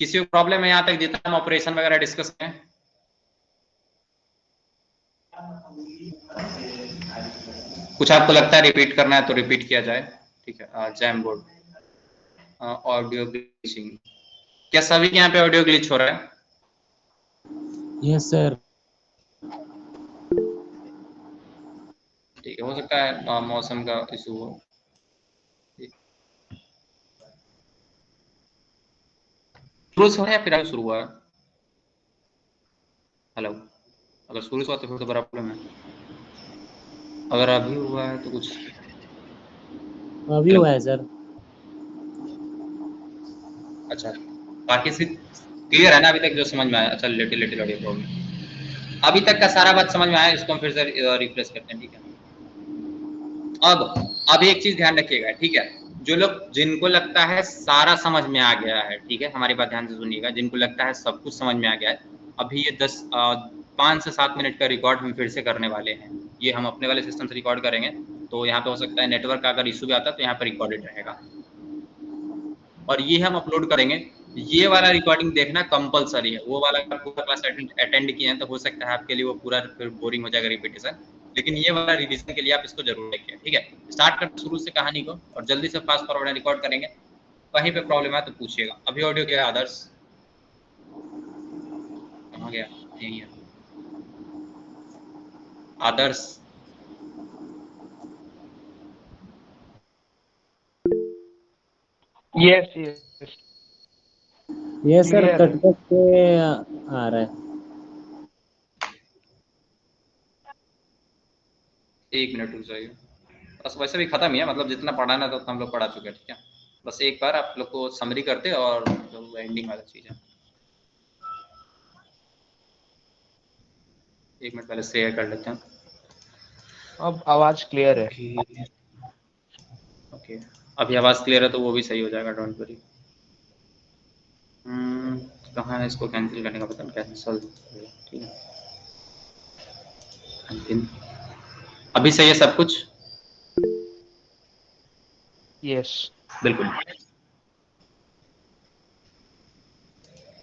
किसी को प्रॉब्लम है यहाँ तक जितना हम ऑपरेशन वगैरह डिस्कस करें? कुछ आपको लगता है रिपीट करना है तो रिपीट किया जाए, ठीक है। जैम बोर्ड, ऑडियो ग्लिचिंग, क्या सभी के यहाँ पे ऑडियो ग्लिच हो रहा है? Yes sir. ठीक है, हो सकता है मौसम का इशू हो। शुरू से हो रहा है या फिर अभी शुरू हुआ है? हेलो, अगर शुरू से हुआ तो फिर तो बड़ा प्रॉब्लम है, अगर अभी हुआ है तो कुछ। अभी हेलो, हुआ है सर। अच्छा, बाकी से क्लियर है ना अभी तक जो समझ में आया? अच्छा, लिटिल लिटिल ऑडियो प्रॉब्लम, अभी तक का सारा बात समझ में आया, इसको हम फिर से रिफ्रेश करते हैं, ठीक है। अब एक चीज ध्यान रखिएगा, ठीक है। जो लोग, जिनको लगता है सारा समझ में आ गया है, ठीक है, हमारी बात ध्यान से सुनिएगा, जिनको लगता है सब कुछ समझ में आ गया है, अभी ये 5 से 7 मिनट का रिकॉर्ड हम फिर से करने वाले हैं। ये हम अपने वाले सिस्टम से रिकॉर्ड करेंगे, तो यहाँ पे हो सकता है नेटवर्क का अगर इशू भी आता है तो यहाँ पर रिकॉर्डेड रहेगा, और ये हम अपलोड करेंगे। ये वाला रिकॉर्डिंग देखना कंपलसरी है, वो वाला पूरा क्लास अटेंड किए हैं तो हो सकता है आपके लिए वो पूरा फिर बोरिंग हो जाएगा रिपीटेशन, लेकिन ये वाला रिवीजन के लिए आप इसको जरूर देखिए, ठीक है। स्टार्ट करते शुरू से कहानी को और जल्दी से फास्ट फॉरवर्ड रिकॉर्ड करेंगे। कहीं पे प्रॉब्लम है तो पूछिएगा। अभी ऑडियो क्या है? आदर्श कहाँ गया? यही है आदर्श। यस यस ये सर क्लियर कट है। कट के आ रहा है। एक मिनट रुक जाइए, बस वैसे भी खत्म ही है, मतलब जितना पढ़ाना था उतना हम लोग पढ़ा चुके हैं, ठीक है। बस एक बार आप लोग को समरी करते और मतलब एंडिंग वाला चीज़ है। एक मिनट पहले शेयर कर लेते हैं। अब आवाज क्लियर है। ओके ओके, अभी आवाज़ क्लियर है तो वो भी सही हो जाएगा, डोंट वरी। कहाँ है इसको कैंसिल करने का बटन? कैंसिल, ठीक है। अंतिम, अभी सही है सब कुछ? यस। बिल्कुल,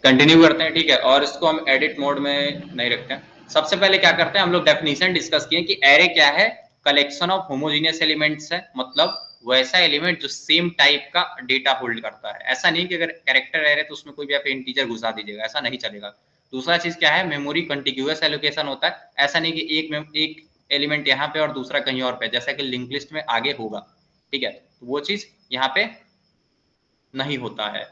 कंटिन्यू करते हैं, ठीक है। और इसको हम एडिट मोड में नहीं रखते हैं। सबसे पहले क्या करते हैं, हम लोग डेफिनेशन डिस्कस किए कि एरे क्या है, कलेक्शन ऑफ होमोजीनियस एलिमेंट्स है, मतलब वैसा एलिमेंट जो सेम टाइप का डेटा होल्ड करता है। ऐसा नहीं कि अगर कैरेक्टर एरे तो उसमें कोई भी आप इंटीजर घुसा दीजिएगा, ऐसा नहीं चलेगा। दूसरा चीज क्या है, मेमोरी कंटिग्यूअस एलोकेशन होता है। ऐसा नहीं कि एक एलिमेंट यहाँ पे और दूसरा कहीं और पे, जैसा कि लिंक लिस्ट में आगे होगा, ठीक है। तो वो चीज यहाँ पे नहीं होता है।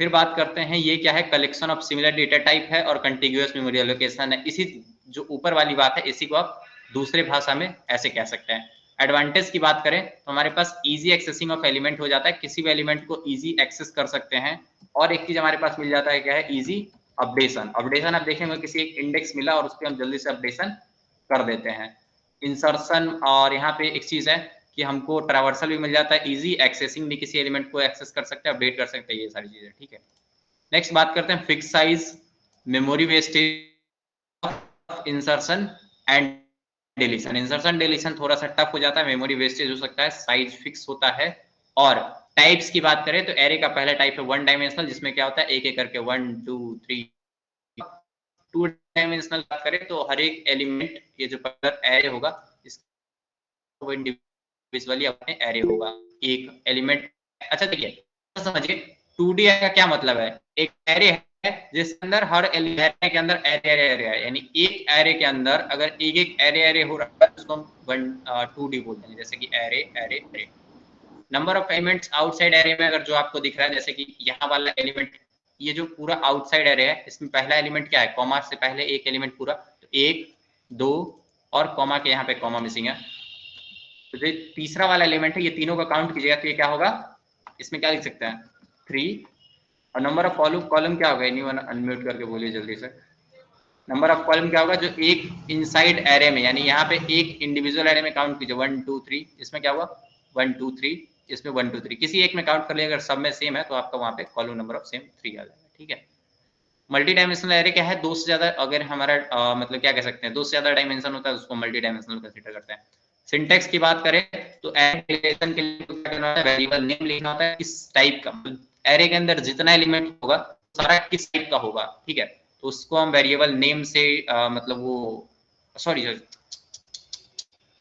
फिर बात करते हैं, ये क्या है, collection of similar data type है और कंटिग्यूअस मेमोरी एलोकेशन है। इसी जो ऊपर वाली बात है, इसी को आप दूसरे भाषा में ऐसे कह सकते हैं। एडवांटेज की बात करें तो हमारे पास इजी एक्सेसिंग ऑफ एलिमेंट हो जाता है, किसी भी एलिमेंट को इजी एक्सेस कर सकते हैं। और एक चीज हमारे पास मिल जाता है, क्या है, इजी अपडेशन। अपडेशन आप देखेंगे, किसी एक इंडेक्स मिला और उस पर हम जल्दी से अपडेशन कर देते हैं। इंसर्शन, और यहाँ पे एक चीज है कि हमको ट्रैवर्सल भी मिल जाता है, इजी एक्सेसिंग भी, किसी एलिमेंट को एक्सेस कर सकते हैं, अपडेट कर सकते हैं, ये सारी चीजें, ठीक है। नेक्स्ट बात करते हैं fix size, memory wastage, insertion and deletion. Insertion deletion थोड़ा सा टफ हो जाता है, मेमोरी वेस्टेज हो सकता है, साइज फिक्स होता है। और टाइप्स की बात करें तो एरे का पहला टाइप है वन डायमेंशनल, जिसमें क्या होता है, एक एक करके 1 2 3। टू डायमेंशनल बात करें तो हर एक एलिमेंट, ये जो पर्टिकुलर एरे होगा, इसको इंडिविजुअली अपने एरे होगा, एक एलिमेंट। अच्छा देखिए, समझिए 2D का क्या मतलब है। एक एरे है जिसके अंदर हर एरे के अंदर एरे एरे एरे है, यानी एक एरे के अंदर अगर एक एक एरे एरे हो रहा है, उसको हम 2D बोलते हैं, जैसे कि array array array. Number of elements outside array में अगर जो आपको दिख रहा है, जैसे कि यहाँ वाला एलिमेंट, ये जो पूरा आउटसाइड एरे है, इसमें पहला एलिमेंट क्या है, कॉमा से पहले एक एलिमेंट पूरा, तो 1 2 और कॉमा के यहाँ पे कॉमा मिसिंग है, तो जो तीसरा वाला एलिमेंट है, ये तीनों का काउंट कीजिएगा तो ये क्या होगा, इसमें क्या लिख सकते हैं, 3। और नंबर ऑफ कॉलम क्या होगा, एनीवन अनम्यूट करके बोलिए जल्दी से। नंबर ऑफ कॉलम क्या होगा, जो एक इनसाइड एरे में, यानी यहाँ पे एक इंडिविजुअल एरे में काउंट कीजिए, 1 2 3, इसमें क्या हुआ 1 2 3, इसमें 1 2 3, किसी एक में काउंट कर लिया, अगर सब में सेम है तो आपका वहाँ पे कॉलम नंबर ऑफ सेम 3 आ जाएगा, ठीक है। मल्टी डायमेंशनल एरे क्या है, दो से ज्यादा, अगर हमारा मतलब क्या कह सकते हैं, दो से ज्यादा डायमेंशन होता है उसको मल्टी डायमेंशनल कंसीडर करते हैं। सिंटेक्स की बात करें तो एरे के लिए क्या करना होता है, वेरिएबल नेम लिखना होता है, किस टाइप का, एरे के अंदर जितना एलिमेंट होगा सारा किस टाइप का होगा, ठीक है। तो उसको हम वेरिएबल नेम से मतलब वो, सॉरी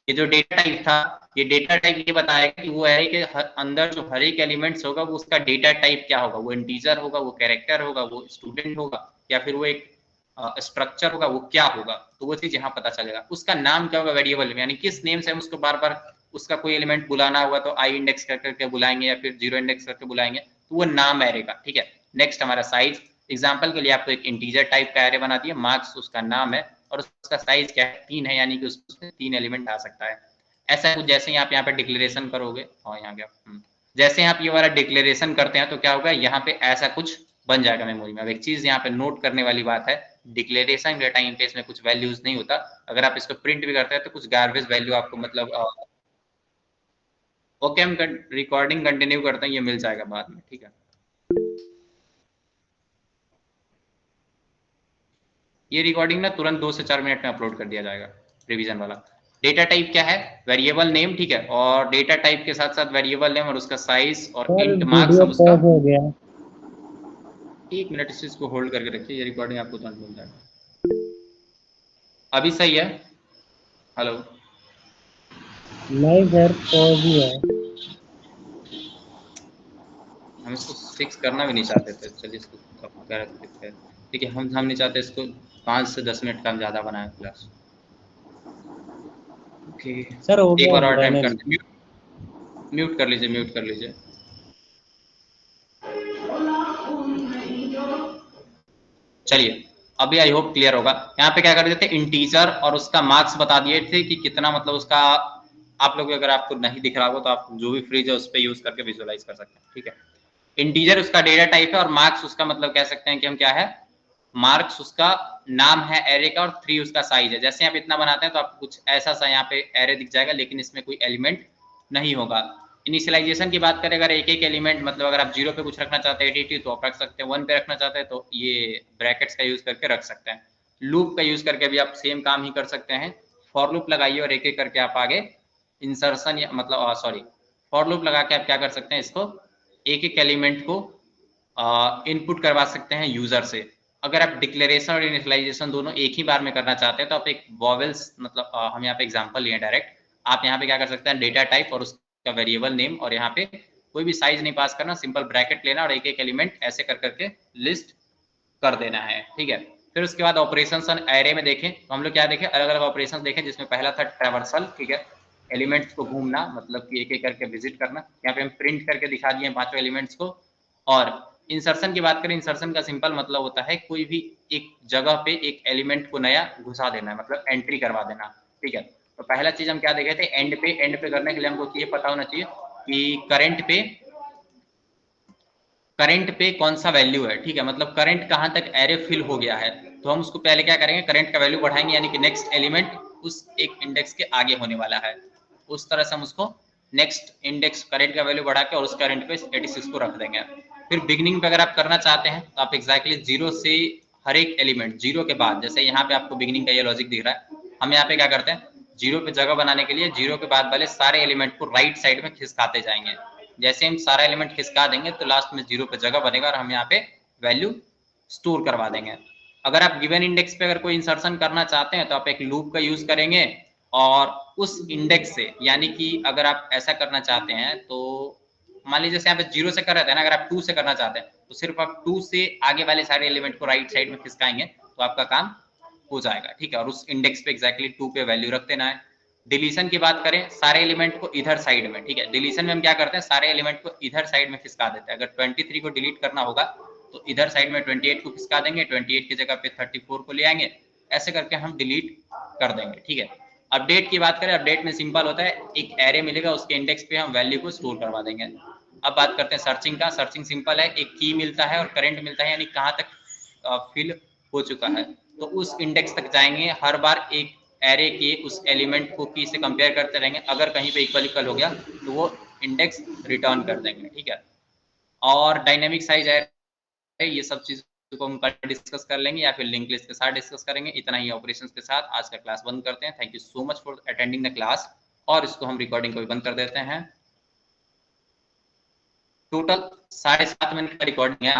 ये जो डेटा टाइप था, ये डेटा टाइप ये बताएगा कि वो है कि अंदर जो हर एक एलिमेंट्स होगा वो उसका डेटा टाइप क्या होगा, वो इंटीजर होगा, वो कैरेक्टर होगा, वो स्टूडेंट होगा, या फिर वो एक स्ट्रक्चर होगा, वो क्या होगा, तो वो चीज यहाँ पता चलेगा। उसका नाम क्या होगा वेरिएबल में, यानी किस नेम से हम उसको बार बार, उसका कोई एलिमेंट बुलाना होगा तो आई इंडेक्स करके बुलाएंगे या फिर 0 इंडेक्स करके बुलाएंगे, तो वो नाम एरे का, ठीक है। नेक्स्ट हमारा साइज, एग्जाम्पल के लिए आपको एक इंटीजर टाइप का एरे बना दिया, मार्क्स उसका नाम है और उसका साइज क्या है, 3 है, यानी कि उसमें 3 एलिमेंट आ सकता है। ऐसा कुछ जैसे ही आप यहाँ पे डिक्लेरेशन करोगे, और यहाँ क्या जैसे आप ये वाला डिक्लेरेशन करते हैं तो क्या होगा, यहाँ पे ऐसा कुछ बन जाएगा मेमोरी में। अब एक चीज यहाँ पे नोट करने वाली बात है, डिक्लेरेशन के टाइम पे इसमें कुछ वैल्यूज नहीं होता, अगर आप इसको प्रिंट भी करते हैं तो कुछ गार्बेज वैल्यू आपको मतलब ओके, हम रिकॉर्डिंग कंटिन्यू करते हैं, ये मिल जाएगा बाद में, ठीक है। ये रिकॉर्डिंग ना तुरंत 2 से 4 मिनट में अपलोड कर दिया जाएगा, रिवीजन वाला। डेटा टाइप क्या है, वेरिएबल नेम, ठीक है, और डेटा टाइप के साथ साथ वेरिएबल नेम और उसका साइज और सर इंट मार्क्स वीडियो हम उसका। पॉज हो गया। 1 मिनट इस चीज को होल्ड करके रखिए, ये रिकॉर्डिंग आपको तुरंत मिल जाएगा। अभी सही है, हेलो। नहीं सर, पॉज ही है। हम इसको फिक्स करना भी नहीं चाहते थे, चलिए इसको कह रहे थे, ठीक है, हम नहीं चाहते इसको 5 से 10 मिनट का हम ज़्यादा बनाए क्लास। ओके, सर हो एक गया, बार और रहने अटेम्प्ट दीजिए। करते, म्यूट कर लीजिए, म्यूट कर लीजिए। चलिए, अभी आई होप क्लियर होगा। यहाँ पे क्या कर देते, इंटीजर और उसका मार्क्स बता दिए थे कि कितना, मतलब उसका आप लोग अगर आपको नहीं दिख रहा हो तो आप जो भी फ्रीज है उस पर यूज करके विजुअलाइज कर सकते हैं, ठीक है। इंटीजर उसका डेटा टाइप है और मार्क्स उसका मतलब कह सकते हैं कि हम क्या है, मार्क्स उसका नाम है एरे का और 3 उसका साइज है। जैसे आप इतना बनाते हैं तो आपको कुछ ऐसा सा यहाँ पे एरे दिख जाएगा, लेकिन इसमें कोई एलिमेंट नहीं होगा। इनिशियलाइजेशन की बात करें, अगर एक एक एलिमेंट मतलब अगर आप 0 पे कुछ रखना चाहते हैं 82 तो आप रख सकते हैं, 1 पे रखना चाहते हैं तो ये ब्रैकेट्स का यूज करके रख सकते हैं। लूप का यूज करके भी आप सेम काम ही कर सकते हैं। फॉर लूप लगाइए और एक एक करके आप आगे इंसर्शन या मतलब सॉरी फॉर लूप लगा के आप क्या कर सकते हैं, इसको एक एक एलिमेंट को इनपुट करवा सकते हैं यूजर से। अगर आप डिक्लेरेशन और इनिशियलाइजेशन दोनों एक ही बार में करना चाहते हैं तो आप एक वॉवेल्स मतलब हम यहाँ पे एग्जांपल लिए डायरेक्ट, आप यहाँ पे क्या कर सकते हैं, डेटा टाइप और उसका वेरिएबल नेम, और यहाँ पे कोई भी साइज नहीं पास करना, सिंपल ब्रैकेट लेना और एक एक एलिमेंट ऐसे कर करके लिस्ट कर देना है, ठीक है। फिर उसके बाद ऑपरेशंस ऑन एरे में देखें तो हम लोग क्या देखें, अलग अलग ऑपरेशंस देखें, जिसमें पहला था ट्रैवर्सल, ठीक है, एलिमेंट्स को घूमना मतलब कि एक एक करके विजिट करना। यहाँ पे हम प्रिंट करके दिखा दिए पांचों एलिमेंट्स को। और इंसर्शन की बात करें, इंसर्शन का सिंपल मतलब होता है कोई भी एक जगह पे एक एलिमेंट को नया घुसा देना है, मतलब एंट्री करवा देना, ठीक है। तो पहला चीज हम क्या देखे थे, एंड पे करने के लिए हमको ये पता होना चाहिए कि करंट पे कौन सा वैल्यू है, ठीक है, मतलब करंट कहां तक एरे फिल हो गया है। तो हम उसको पहले क्या करेंगे, करंट का वैल्यू बढ़ाएंगे, यानी कि नेक्स्ट एलिमेंट उस एक इंडेक्स के आगे होने वाला है, उस तरह से हम उसको नेक्स्ट इंडेक्स करंट का वैल्यू बढ़ा के और उस करंट पे 86 को रख देंगे। फिर बिगनिंग पे अगर आप करना चाहते हैं तो आप एग्जैक्टली 0 से हर एक एलिमेंट 0 के बाद, जैसे यहाँ पे आपको बिगनिंग का ये लॉजिक दिख रहा है, हम यहाँ पे क्या करते हैं, 0 पे जगह बनाने के लिए 0 के बाद वाले सारे एलिमेंट को राइट साइड में खिसकाते जाएंगे। जैसे हम सारा एलिमेंट खिसका देंगे तो लास्ट में 0 पे जगह बनेगा और हम यहाँ पे वैल्यू स्टोर करवा देंगे। अगर आप गिवन इंडेक्स पे अगर कोई इंसर्शन करना चाहते हैं तो आप एक लूप का यूज करेंगे और उस इंडेक्स से, यानी कि अगर आप ऐसा करना चाहते हैं तो मान लीजिए जैसे यहाँ पे 0 से कर रहे थे ना, अगर आप 2 से करना चाहते हैं तो सिर्फ आप 2 से आगे वाले सारे एलिमेंट को राइट साइड में खिसकाएंगे तो आपका काम हो जाएगा, ठीक है। और उस इंडेक्स पे एग्जैक्टली 2 पे वैल्यू रख देना है। डिलीशन की बात करें, सारे एलिमेंट को इधर साइड में, ठीक है, डिलीशन में हम क्या करते हैं, सारे एलिमेंट को इधर साइड में खिसका देते हैं। अगर 23 को डिलीट करना होगा तो इधर साइड में 28 को खिसका देंगे, 28 की जगह पे 34 को ले आएंगे, ऐसे करके हम डिलीट कर देंगे, ठीक है। अपडेट की बात करें, अपडेट में सिंपल होता है, एक एरे मिलेगा उसके इंडेक्स पे हम वैल्यू को स्टोर करवा देंगे। अब बात करते हैं सर्चिंग का। सर्चिंग सिंपल है, एक की मिलता है और करंट मिलता है, यानी कहाँ तक फिल हो चुका है, तो उस इंडेक्स तक जाएंगे। हर बार एक एरे के उस एलिमेंट को की से कंपेयर करते रहेंगे, अगर कहीं पे इक्वल हो गया तो वो इंडेक्स रिटर्न कर देंगे, ठीक है। और डायनेमिक साइज है, ये सब चीजों को हम कल डिस्कस कर लेंगे या फिर लिंक लिस्ट के साथ डिस्कस करेंगे। इतना ही ऑपरेशंस के साथ आज का क्लास बंद करते हैं। Thank you so much for attending the class. और इसको हम रिकॉर्डिंग को भी बंद कर देते हैं। टोटल 7.5 मिनट का रिकॉर्डिंग है।